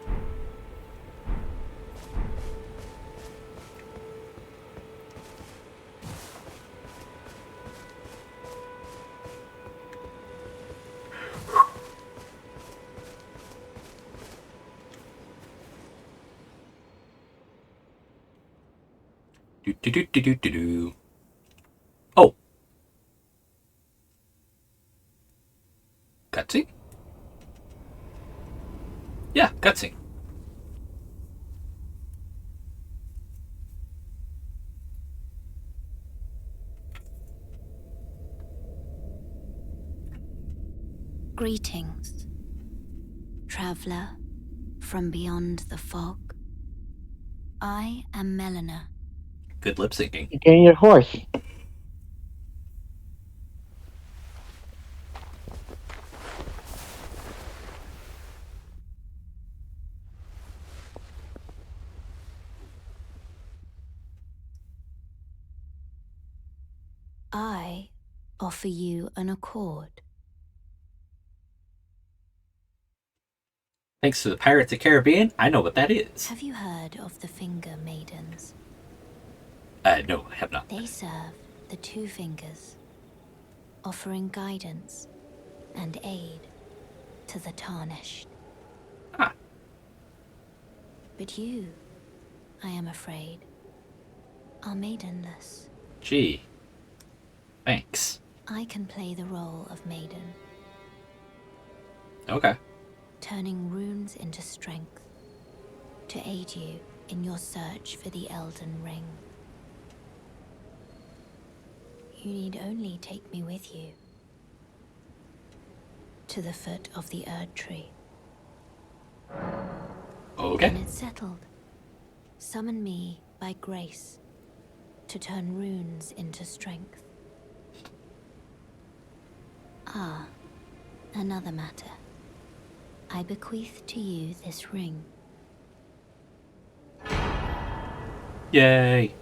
Do. Oh. Cutscene? Yeah, cutscene. Greetings, traveler from beyond the fog. I am Melina. Good lip syncing. You gain your horse. I offer you an accord. Thanks to the Pirates of the Caribbean, I know what that is. Have you heard of the Finger Maidens? No, I have not. They serve the Two Fingers, offering guidance and aid to the Tarnished. Ah. But you, I am afraid, are maidenless. Gee. Thanks. I can play the role of maiden, Okay. turning runes into strength to aid you in your search for the Elden Ring. You need only take me with you to the foot of the Erd Tree. Okay. Then it's settled. Summon me by grace to turn runes into strength. Ah, another matter. I bequeath to you this ring. Yay.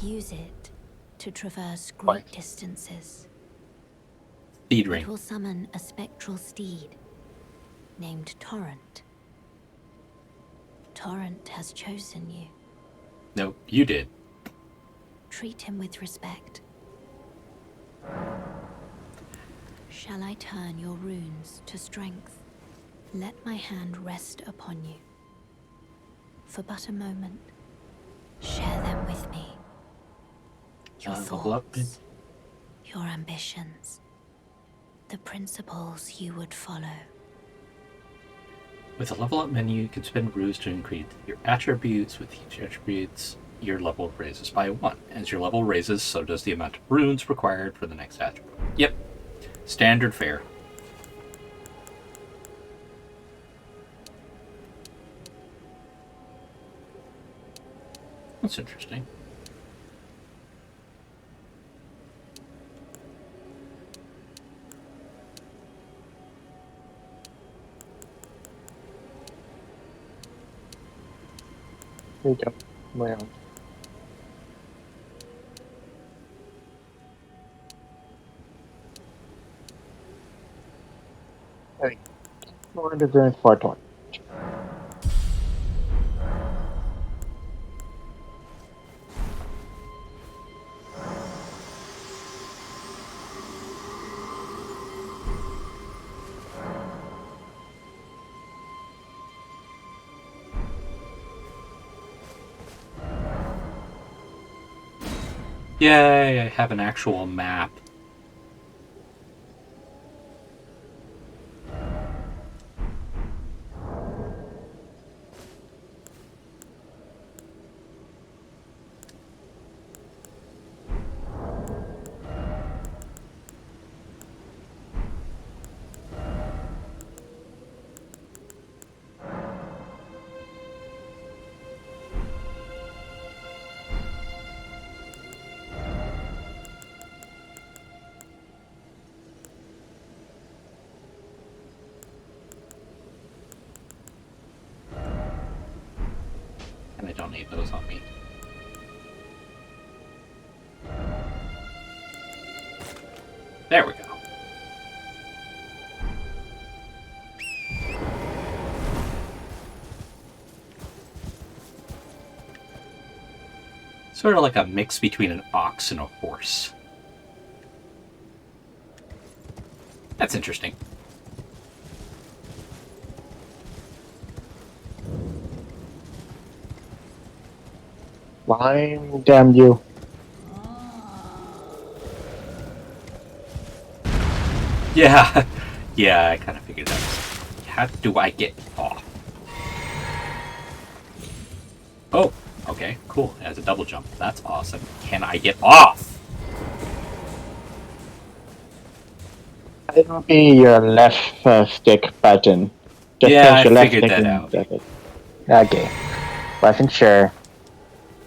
Use it to traverse great Right. distances. Speed It ring. will summon a spectral steed named Torrent. Torrent has chosen you. No, you did. Treat him with respect. Shall I turn your runes to strength? Let my hand rest upon you. For but a moment, share them with me. Your Level up. thoughts, your ambitions, the principles you would follow. With a level up menu, you can spend runes to increase your attributes. With each attribute, your level raises by 1. As your level raises, so does the amount of runes required for the next attribute. Yep. Standard fare. That's interesting. There you go. My own. Hey, 400 runes for 20. Yay, I have an actual map. And I don't need those on me. There we go. Sort of like a mix between an ox and a horse. That's interesting. Line, damn you. Yeah, yeah, I kind of figured that. How do I get off? Oh, okay, cool. It has a double jump. That's awesome. Can I get off? It'll be your left stick button. Just Yeah, press I your left figured stick that and out. that's it. Okay. Wasn't sure.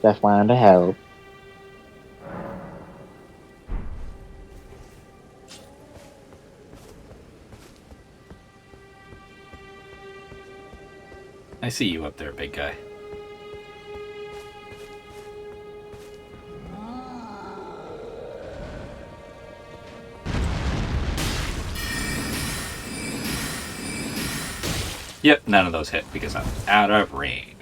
Just wanted to help. I see you up there, big guy. Yep, none of those hit because I'm out of range.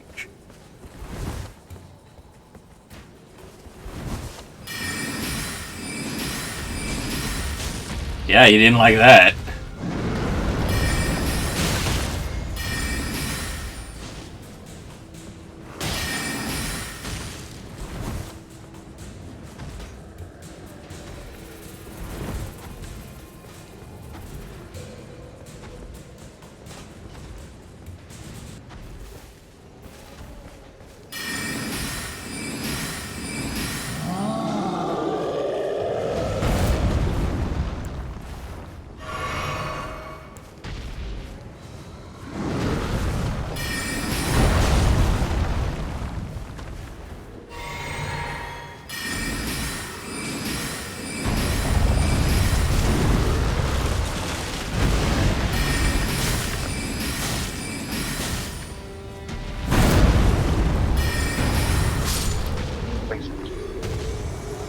Yeah, you didn't like that.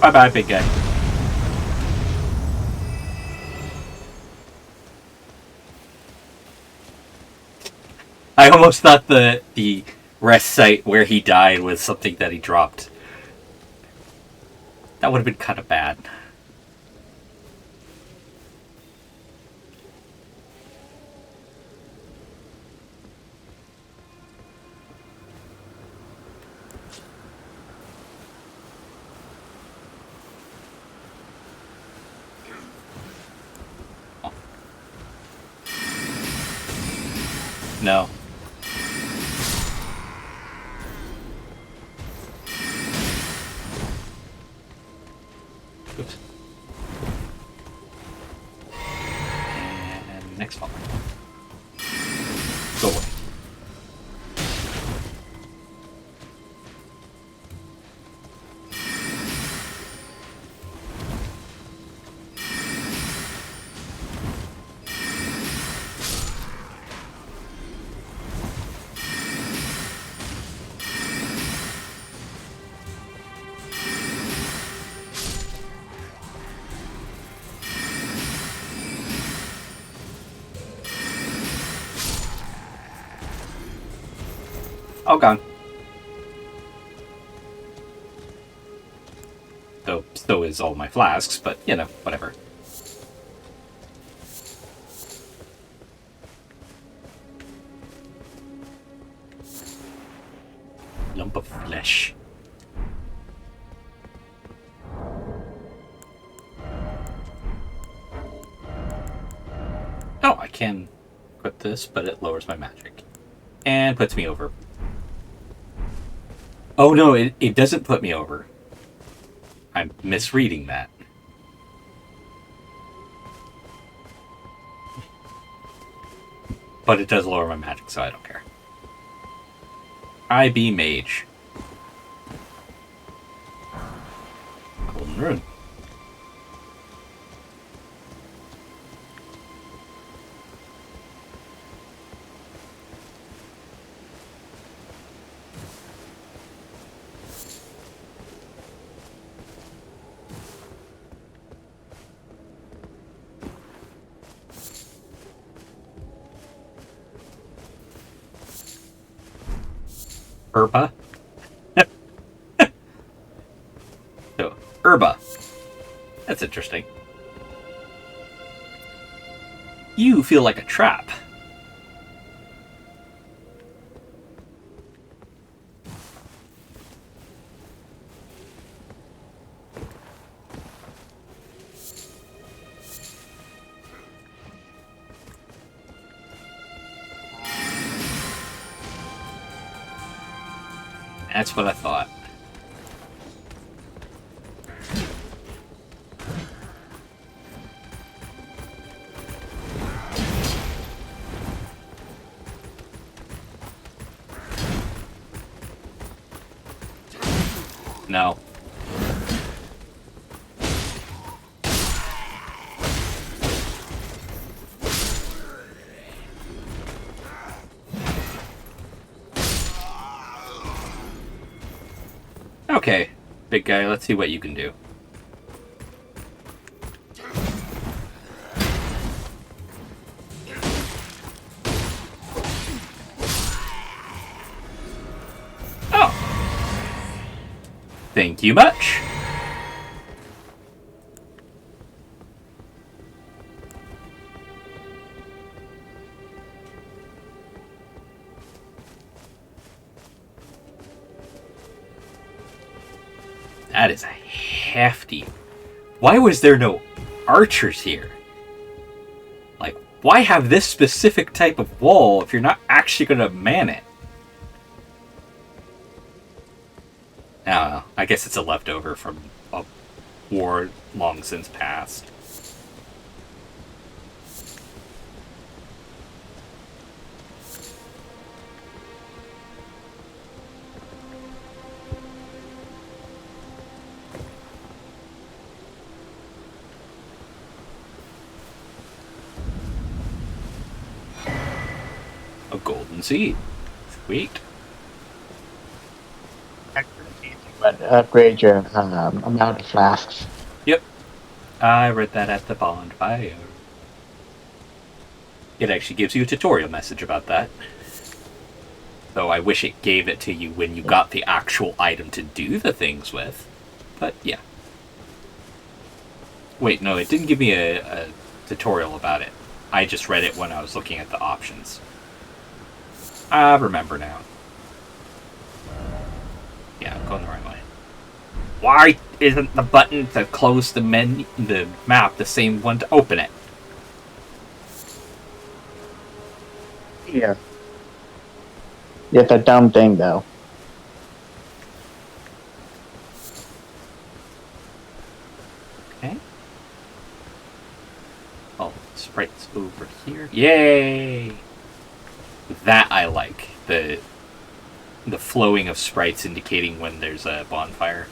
Bye-bye, big guy. I almost thought the rest site where he died was something that he dropped. That would have been kind of bad. No. Oops. And next one. Go away. All gone. Though, so is all my flasks, but, you know, whatever. Lump of flesh. Oh, I can equip this, but it lowers my magic. And puts me over. Oh no, it doesn't put me over. I'm misreading that. But it does lower my magic, so I don't care. I be mage. Golden rune. Herba. So, Herba. That's interesting. You feel like a trap. That's what I thought. No. Okay, big guy, let's see what you can do. Thank you much. That is a hefty. Why was there no archers here? Like, why have this specific type of wall if you're not actually going to man it? I don't know. I guess it's a leftover from a war long since past. A golden seed. Sweet. But upgrade your amount of flasks. Yep. I read that at the bonfire. It actually gives you a tutorial message about that. Though I wish it gave it to you when you got the actual item to do the things with. But yeah. Wait, no, it didn't give me a tutorial about it. I just read it when I was looking at the options. I remember now. Yeah, I'm going the right way. Why isn't the button to close the map the same one to open it? Yeah. It's a dumb thing, though. Okay. Oh, sprites over here. Yay! That I like. The flowing of sprites indicating when there's a bonfire.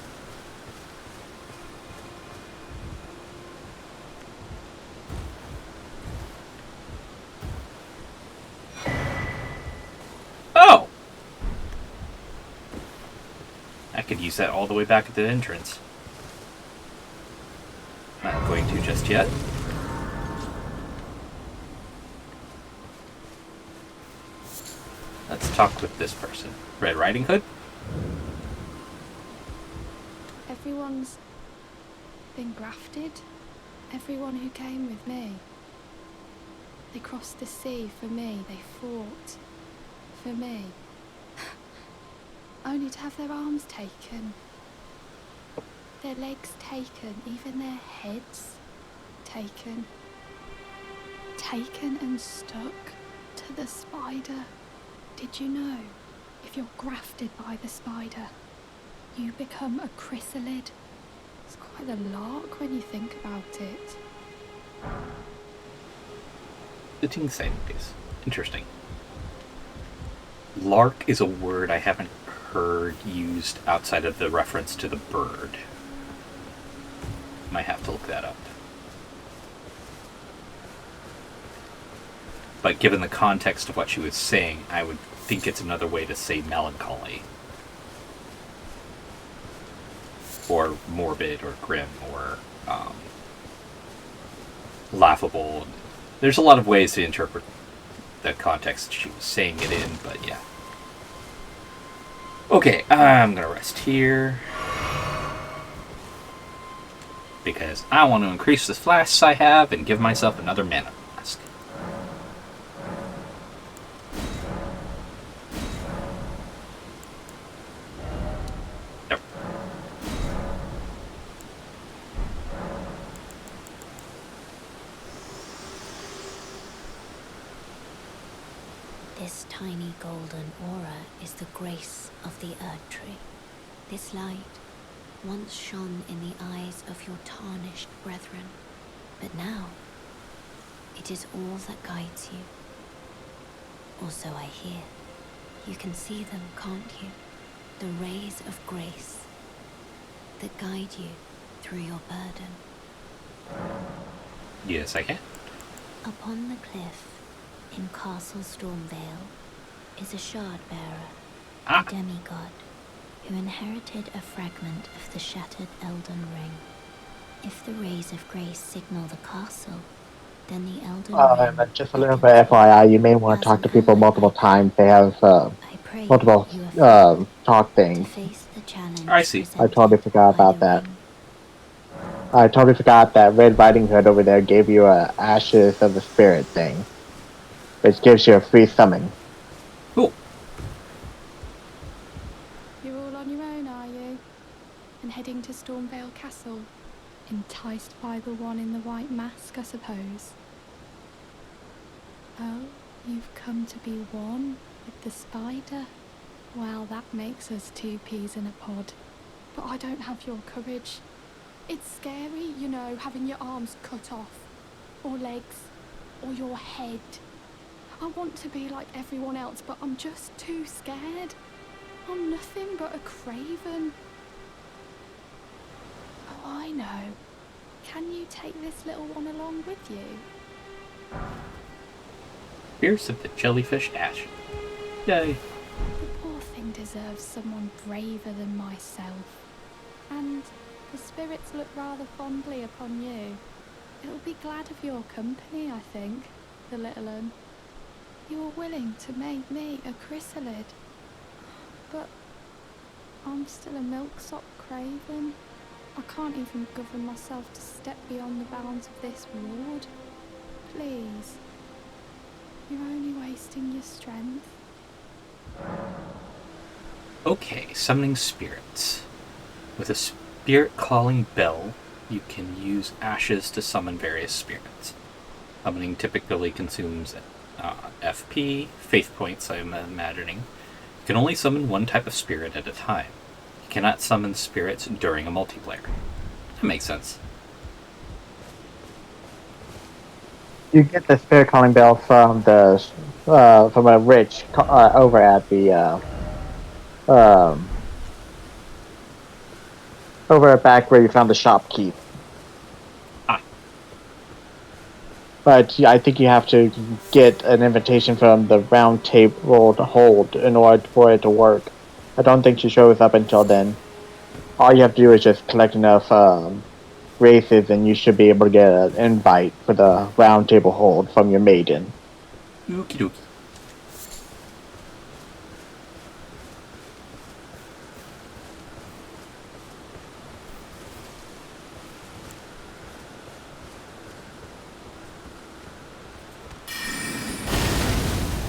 Oh! I could use that all the way back at the entrance. Not going to just yet. Let's talk with this person. Red Riding Hood? Everyone's been grafted. Everyone who came with me. They crossed the sea for me. They fought for me. Only to have their arms taken. Their legs taken. Even their heads taken. Taken and stuck to the spider. Did you know, if you're grafted by the spider, you become a chrysalid? It's quite a lark when you think about it. The ting side is interesting. Lark is a word I haven't heard used outside of the reference to the bird. Might have to look that up. But given the context of what she was saying, I would think it's another way to say melancholy. Or morbid, or grim, or laughable. There's a lot of ways to interpret the context she was saying it in, but yeah. Okay, I'm gonna rest here. Because I want to increase the flasks I have and give myself another mana flask. Yep. This tiny golden aura is the grace of the Earth Tree. This light once shone in the eyes of your tarnished brethren, but now it is all that guides you. Or so I hear. You can see them, can't you? The rays of grace that guide you through your burden. Yes, I can. Upon the cliff in Castle Stormvale is a shard bearer, a demigod, who inherited a fragment of the shattered Elden Ring. If the rays of grace signal the castle, then the Elden And Ring. just a little bit FYI, you may want to talk to people multiple times. They have I pray multiple you are fit talk to things. face the challenge I see. I totally presented forgot by about the that. ring. I totally forgot that Red Riding Hood over there gave you a Ashes of the Spirit thing, which gives you a free summon. Cool. You're all on your own, are you? And heading to Stormvale Castle? Enticed by the one in the white mask, I suppose. Oh, you've come to be one with the spider? Well, that makes us two peas in a pod. But I don't have your courage. It's scary, you know, having your arms cut off. Or legs. Or your head. I want to be like everyone else, but I'm just too scared. I'm nothing but a craven. Oh, I know. Can you take this little one along with you? Fierce of the jellyfish ash. Yay. The poor thing deserves someone braver than myself. And the spirits look rather fondly upon you. It'll be glad of your company, I think, the little un. You were willing to make me a chrysalid. But I'm still a milksop craven. I can't even govern myself to step beyond the bounds of this ward. Please. You're only wasting your strength. Okay, summoning spirits. With a spirit calling bell, you can use ashes to summon various spirits. Summoning typically consumes FP, faith points, I'm imagining. You can only summon one type of spirit at a time. You cannot summon spirits during a multiplayer. That makes sense. You get the Spirit Calling Bell from a rich over at the over back where you found the shopkeep. Ah. But I think you have to get an invitation from the round table to hold in order for it to work. I don't think she shows up until then. All you have to do is just collect enough races and you should be able to get an invite for the round table hold from your maiden. Okie dokie.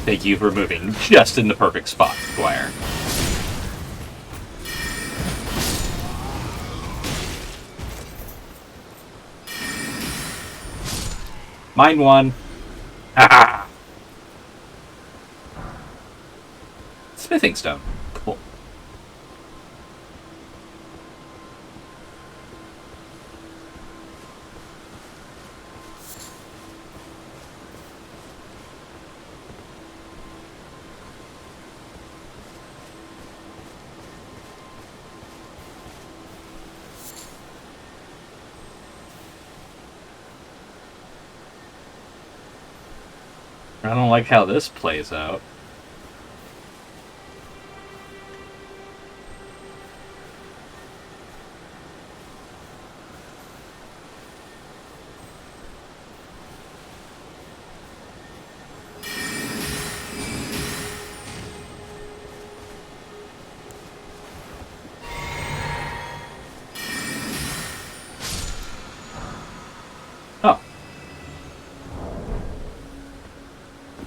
Thank you for moving just in the perfect spot, Squire. Mine one. Haha. Smithing stone. Cool. I don't like how this plays out. Oh.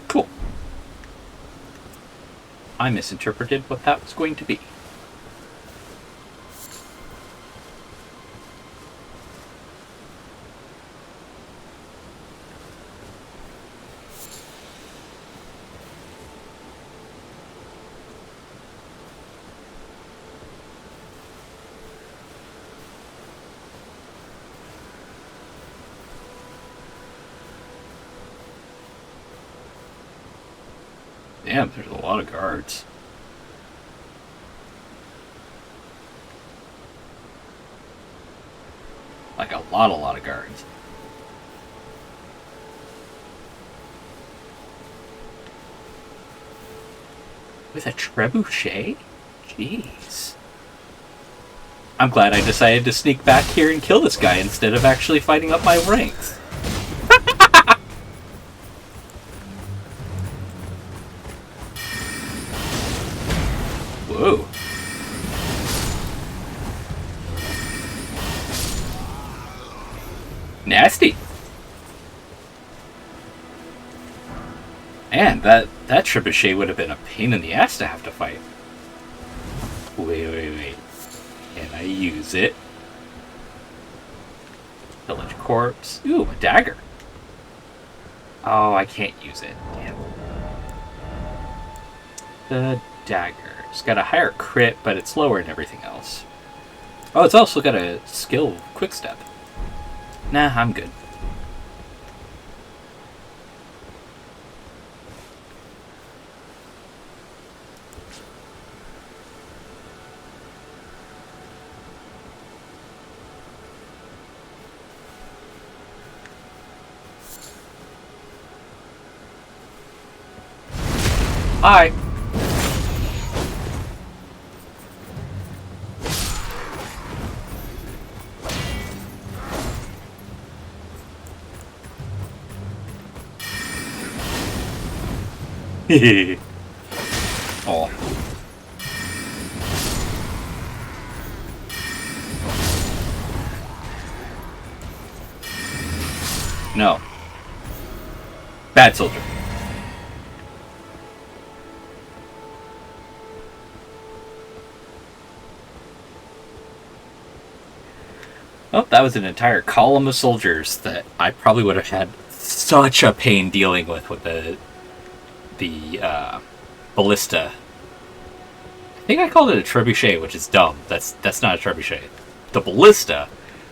Cool. I misinterpreted what that was going to be. Damn, there's a lot of guards. Like a lot of guards. With a trebuchet? Jeez. I'm glad I decided to sneak back here and kill this guy instead of actually fighting up my ranks. Ooh. Nasty. Man, that trebuchet would have been a pain in the ass to have to fight. Wait. Can I use it? Village corpse. Ooh, a dagger. Oh, I can't use it. Damn. The dagger. It's got a higher crit, but it's lower in everything else. Oh, it's also got a skill quick step. Nah, I'm good. Hi. Hehe. Oh. No. Bad soldier. Oh, that was an entire column of soldiers that I probably would have had such a pain dealing with the ballista. I think I called it a trebuchet, which is dumb. That's not a trebuchet. The ballista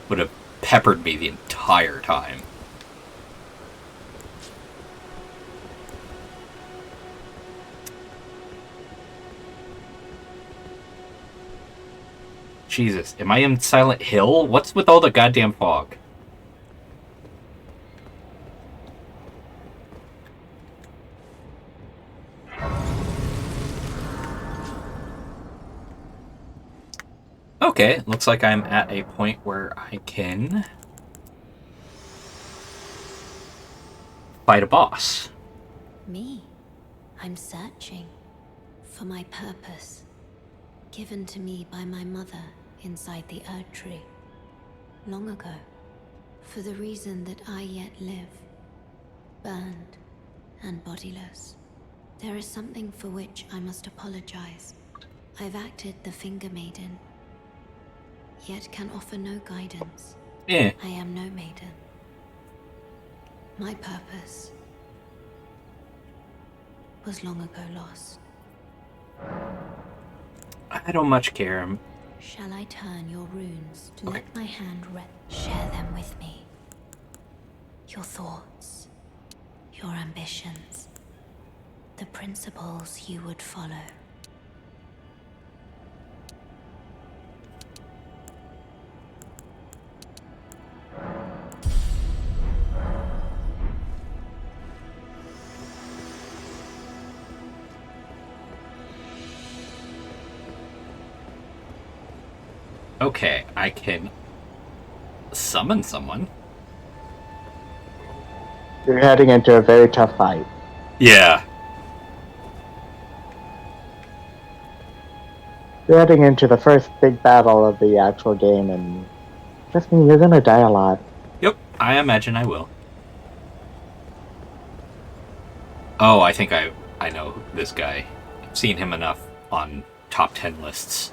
would have peppered me the entire time. Jesus, am I in Silent Hill? What's with all the goddamn fog? Okay, looks like I'm at a point where I can fight a boss. Me? I'm searching for my purpose, given to me by my mother inside the Erd Tree, long ago, for the reason that I yet live, burned and bodiless. There is something for which I must apologize. I've acted the Finger Maiden, yet can offer no guidance. Eh. I am no maiden. My purpose was long ago lost. I don't much care. Shall I turn your runes to let my hand share them with me? Your thoughts, your ambitions, the principles you would follow. Okay, I can summon someone. You're heading into a very tough fight. Yeah. You're heading into the first big battle of the actual game, and trust me, you're gonna die a lot. Yep, I imagine I will. Oh, I think I know this guy. I've seen him enough on top 10 lists.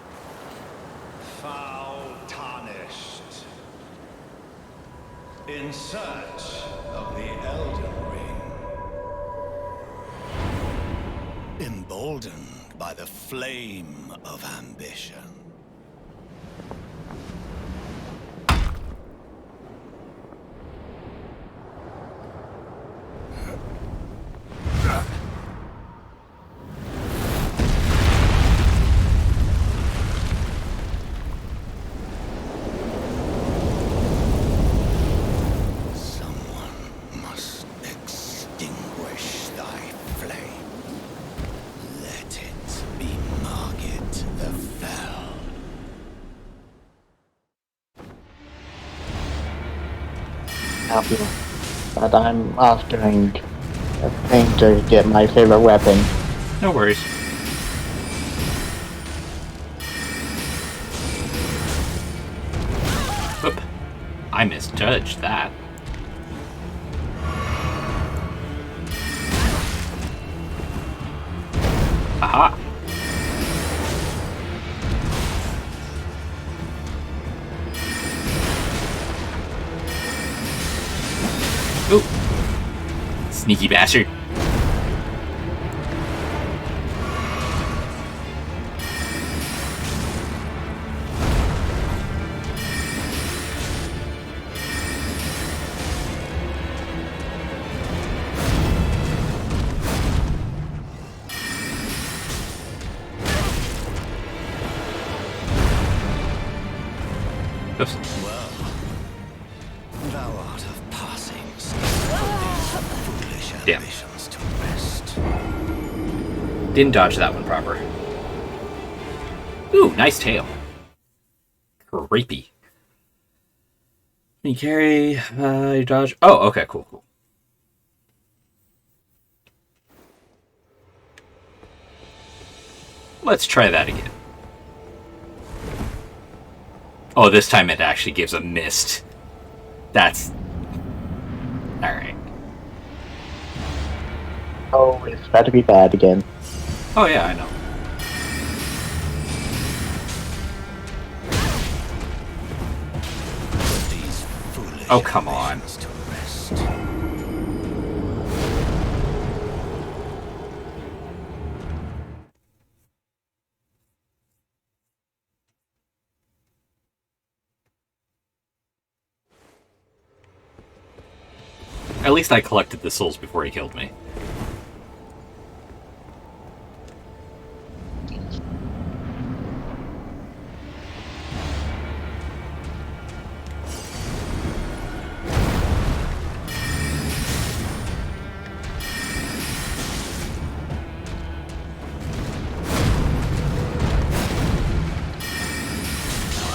Foul tarnished. In search of the Elden Ring. Emboldened by the flame of ambition. Help you. But I'm off doing a thing to get my favorite weapon. No worries. Oop. I misjudged that. Aha! Ooh! Sneaky bastard. Oops. Thou art of passing foolish Damn. ambitions to rest. Didn't dodge that one proper. Ooh, nice tail. Creepy. You carry, you dodge. Oh, okay, cool. Let's try that again. Oh, this time it actually gives a mist. That's... Alright. Oh, it's about to be bad again. Oh yeah, I know. These foolish Oh, come on. ambitions to rest. At least I collected the souls before he killed me.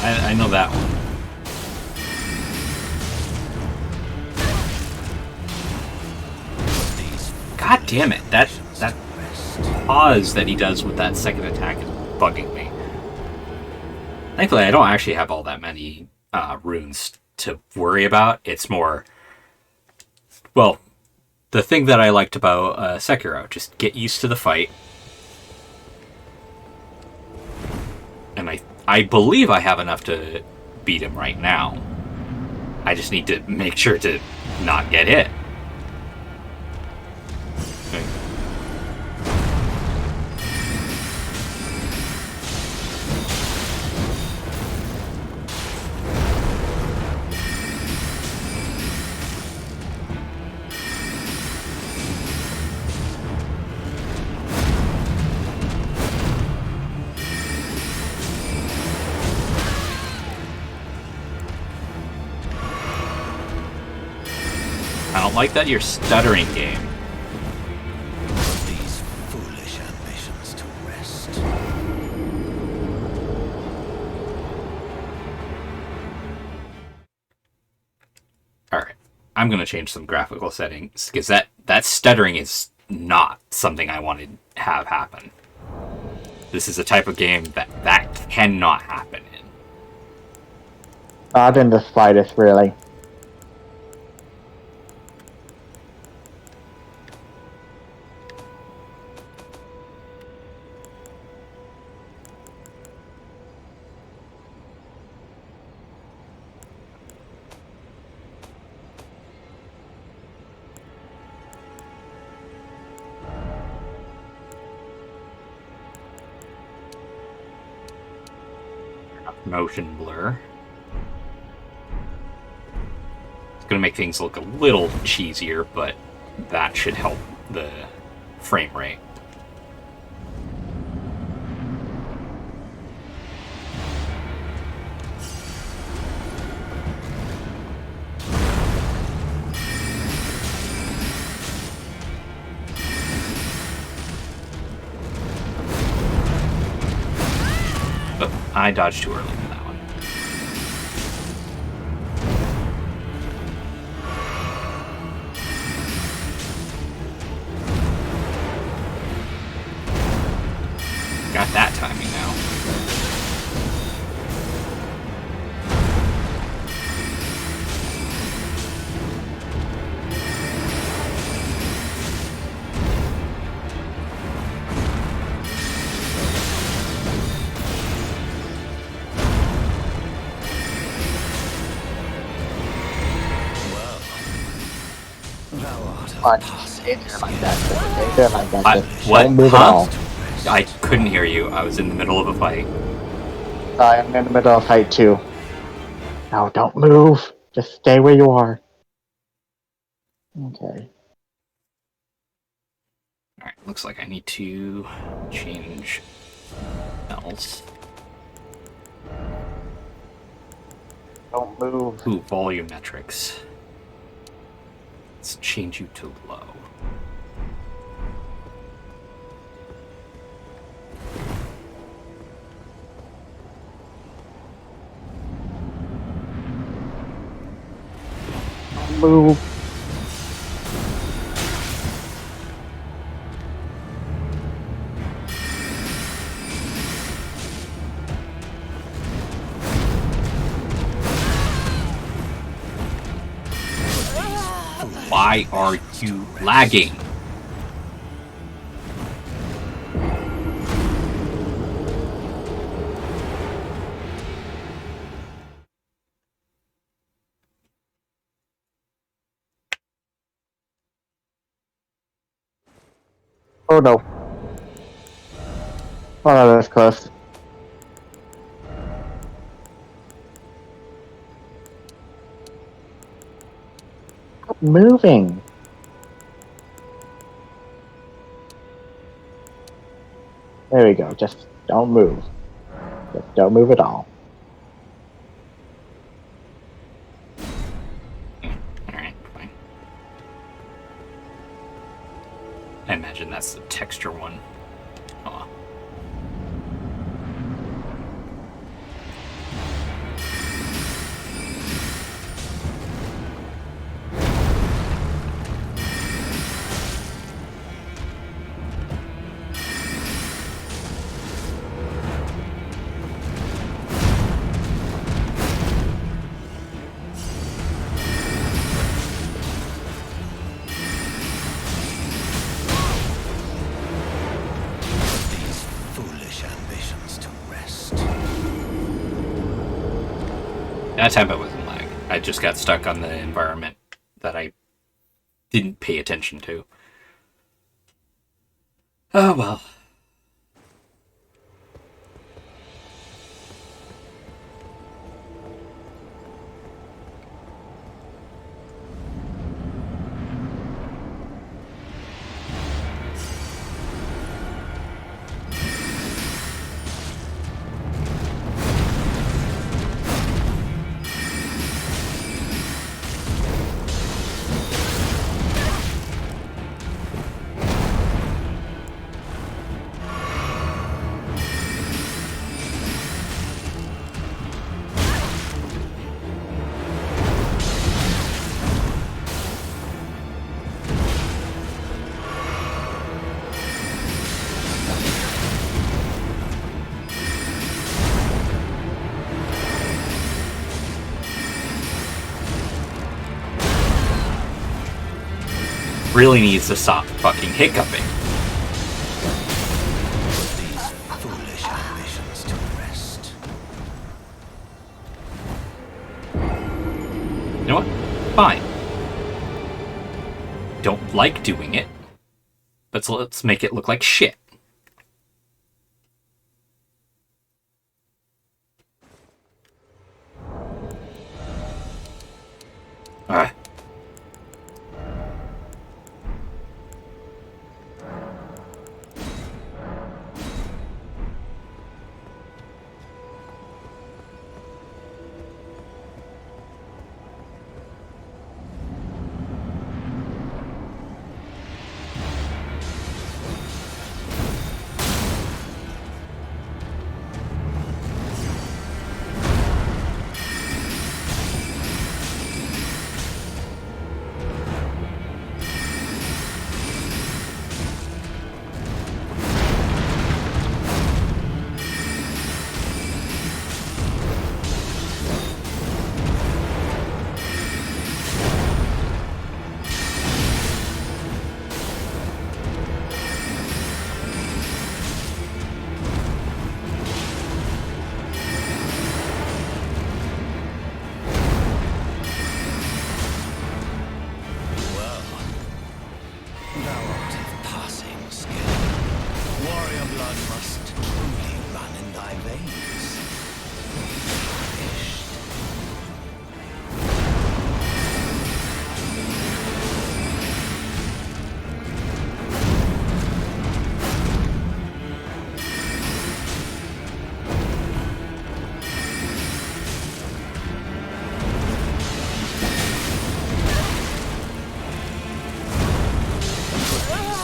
I know that one. God damn it! That pause that he does with that second attack is bugging me. Thankfully, I don't actually have all that many runes to worry about. It's more, well, the thing that I liked about Sekiro, just get used to the fight. And I believe I have enough to beat him right now. I just need to make sure to not get hit. Okay. I don't like that you're stuttering, game. These foolish ambitions to rest. Alright. I'm going to change some graphical settings, because that stuttering is not something I want to have happen. This is a type of game that cannot happen in. Not in the slightest, really. Motion blur. It's going to make things look a little cheesier, but that should help the frame rate. Oh, I dodged too early for that one. Got that timing now. on. Stay there like that. Just stay there like that. Just what? don't move Huh? at all. I couldn't hear you. I was in the middle of a fight. I'm in the middle of fight too. No, don't move. Just stay where you are. Okay. Alright, looks like I need to change else. Don't move. Ooh, volume metrics. Let's change you to low. Don't move. Why are you lagging? Oh no. Oh no, that's close. Stop moving. There we go. Just don't move. Just don't move at all. Alright, fine. I imagine that's the texture one. Oh. These foolish ambitions to rest. That time I wasn't lag. I just got stuck on the environment that I didn't pay attention to. Oh well. Really needs to stop fucking hiccuping. These foolish ambitions to rest. You know what? Fine. Don't like doing it, but let's make it look like shit. Ah.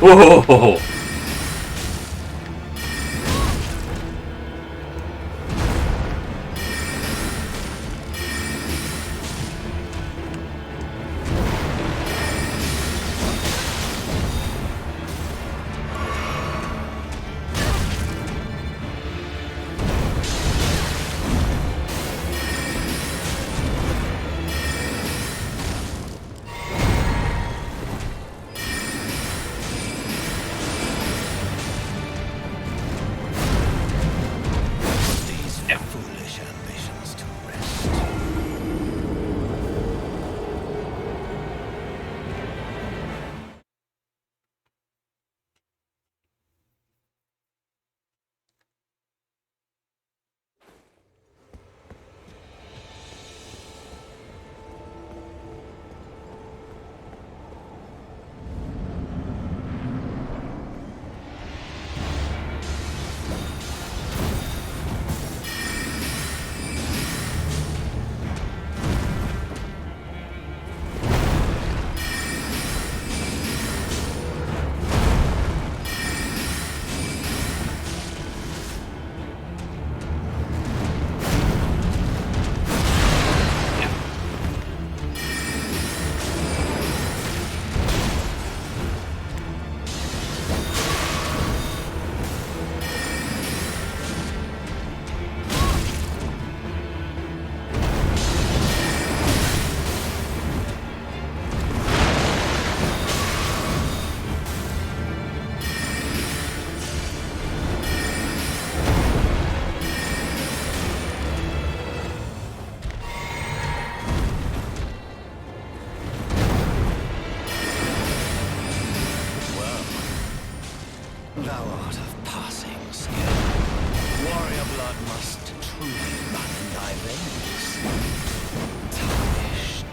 Whoa! Foolish ambitions to rest. Thou art of passing skill. Warrior blood must truly run in thy veins. Tarnished.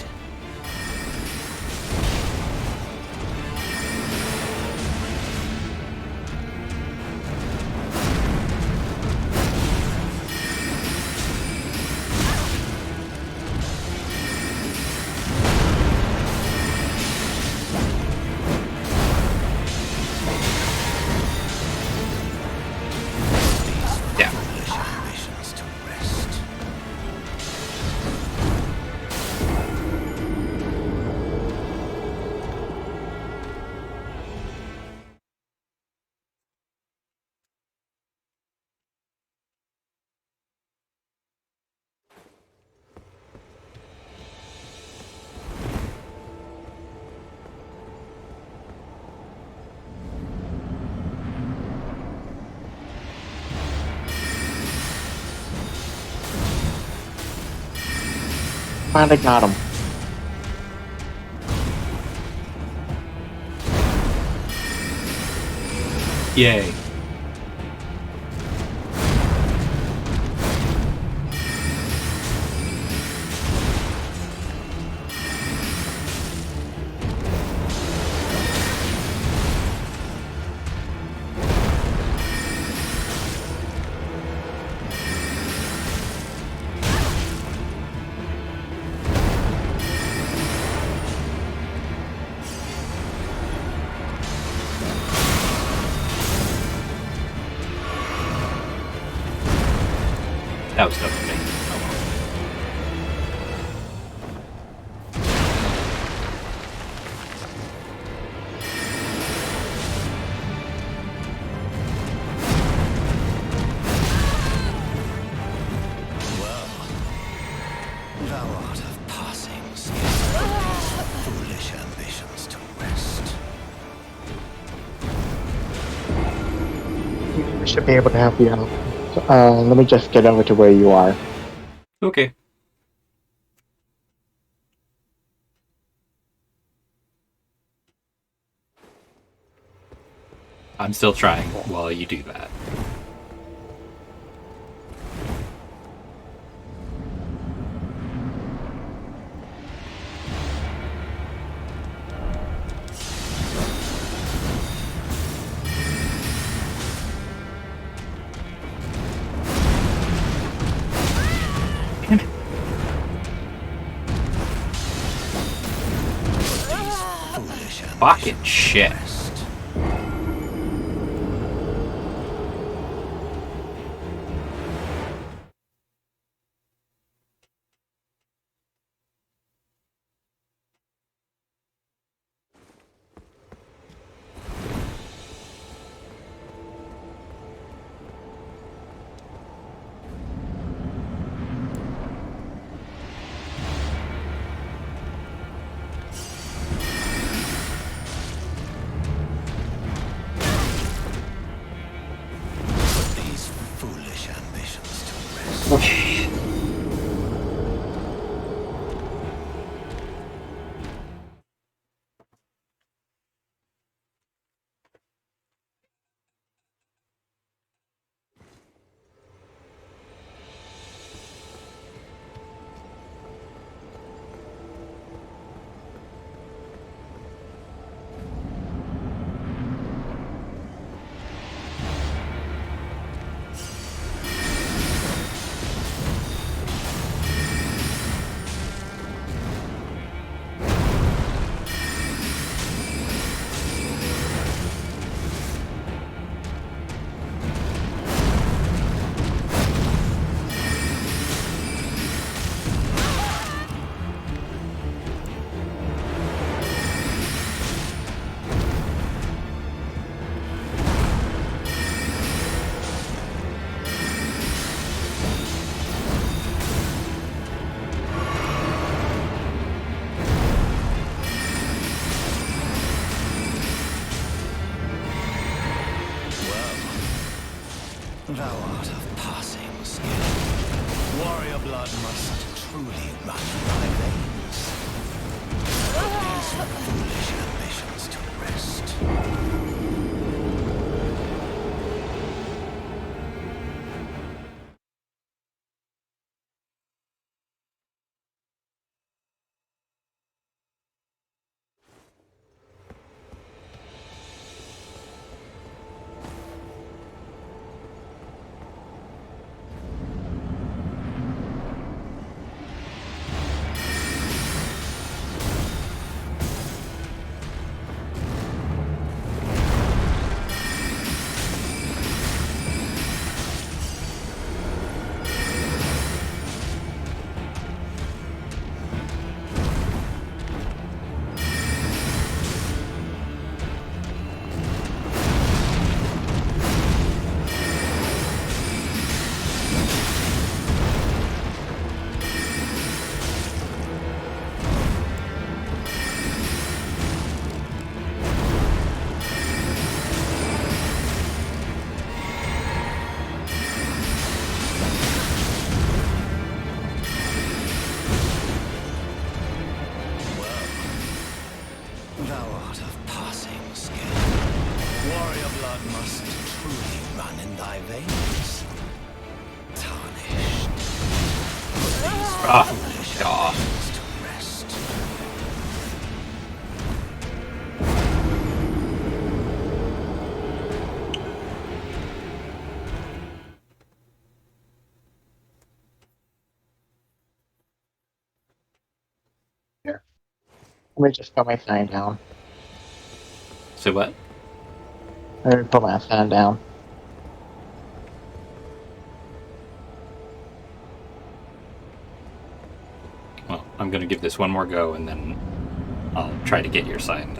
Yeah. Foolish ambitions to rest. Finally got him. Yay. That was tough for me. Thou art of passing skill. Foolish ambitions to rest. We should be able to help you out. Let me just get over to where you are. Okay. I'm still trying while you do that. Foolish Fucking shit. ambitions to rest. Okay. Thou art of passing skill. Warrior blood must truly run in thy veins. Put these foolish ambitions to rest. Thou art of passing skill. Warrior blood must truly run in thy veins. Tarnished. Put these foolish God. ambitions to rest. Here. Let me just put my sign down. So what? Let me put my sign down. Well, I'm going to give this one more go, and then I'll try to get your sign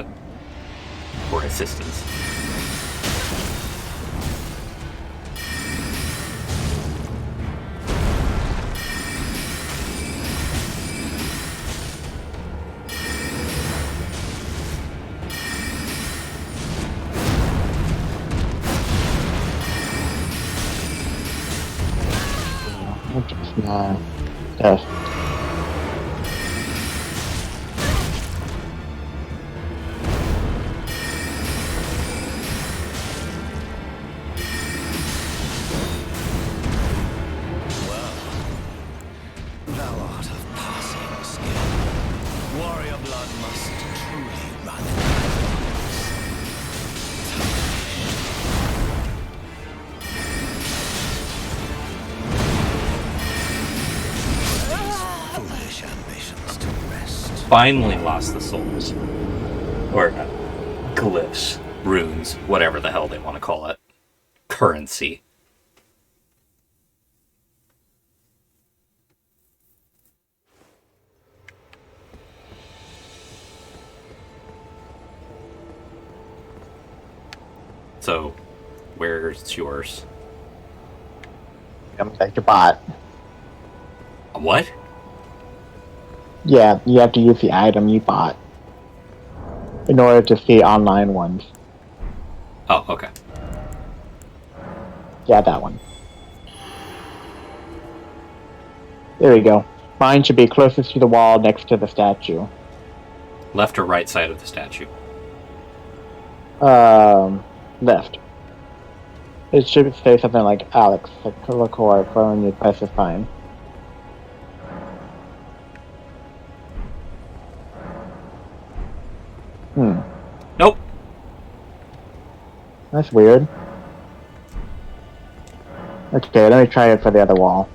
for assistance. Just test. Thou art of passing skill. Warrior blood must truly run in thy veins. Foolish ambitions to rest. Finally lost the souls. Or glyphs, runes, whatever the hell they want to call it. Currency. So, where's yours? That you bought. What? Yeah, you have to use the item you bought in order to see online ones. Oh, okay. Yeah, that one. There we go. Mine should be closest to the wall next to the statue. Left or right side of the statue? Left. It should say something like Alex, like Color for when you press the sign. Nope. That's weird. Okay, let me try it for the other wall.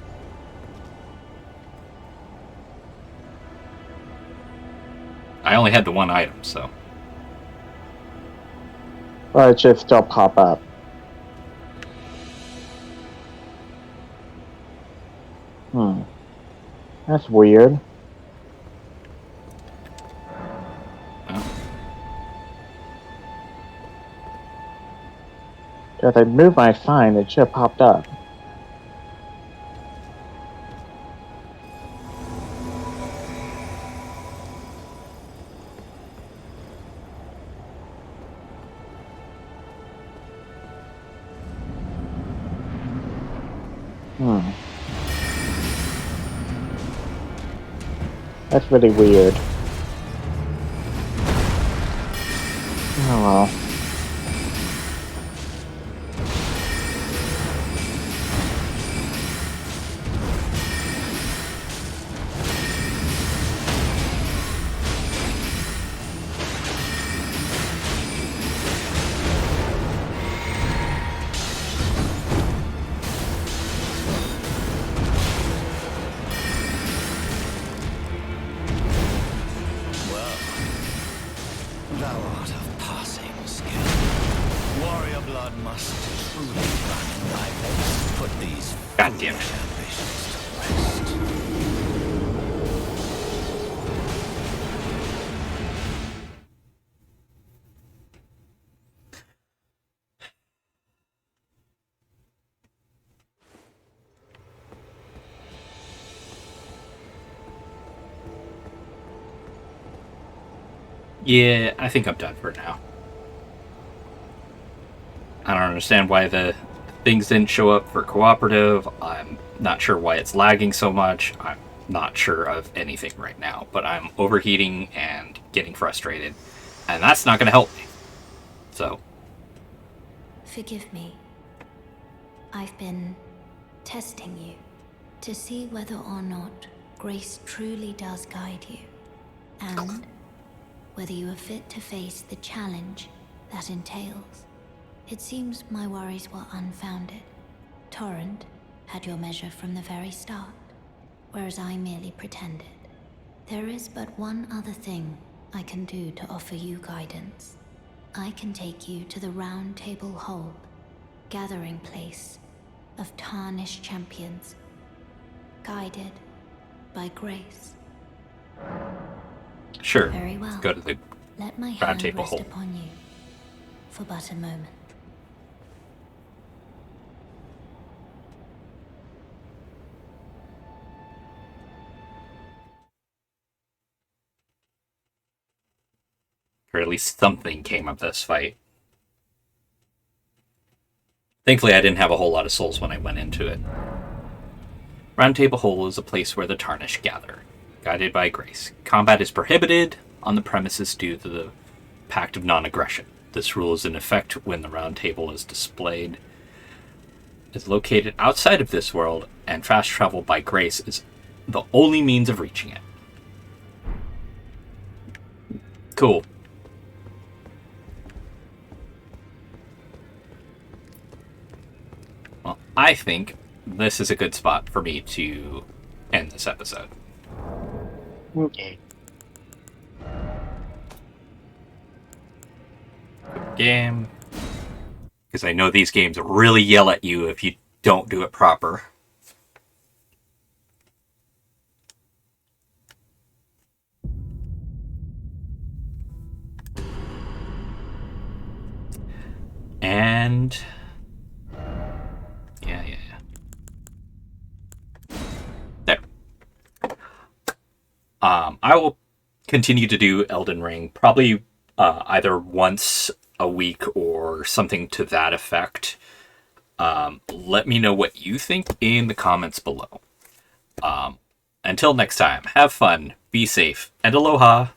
I only had the one item, so. Well, it should still pop up. That's weird. Oh. If I move my sign, it should have popped up. That's really weird. Oh well. Thou art of passing skill. Warrior blood must truly run in thy veins. Put these God damn it. foolish ambitions to rest. Yeah, I think I'm done for now. I don't understand why the things didn't show up for cooperative. I'm not sure why it's lagging so much. I'm not sure of anything right now, but I'm overheating and getting frustrated, and that's not going to help me. So, Forgive me. I've been testing you to see whether or not grace truly does guide you, and whether you are fit to face the challenge that entails. It seems my worries were unfounded. Torrent had your measure from the very start, whereas I merely pretended. There is but one other thing I can do to offer you guidance. I can take you to the Round Table Hold, gathering place of tarnished champions, guided by grace. sure. Very well. Let's go to the Let my Round hand Table rest Hold. upon you for but a moment. Or at least something came of this fight. Thankfully, I didn't have a whole lot of souls when I went into it. Round Table Hole is a place where the Tarnished gather, guided by grace. Combat is prohibited on the premises due to the Pact of Non-Aggression. This rule is in effect when the Round Table is displayed. It's located outside of this world, and fast travel by grace is the only means of reaching it. Cool. Well, I think this is a good spot for me to end this episode. Okay. Game. Because I know these games really yell at you if you don't do it proper. And yeah. There. I will continue to do Elden Ring probably either once a week or something to that effect. Let me know what you think in the comments below. Until next time, have fun, be safe, and aloha!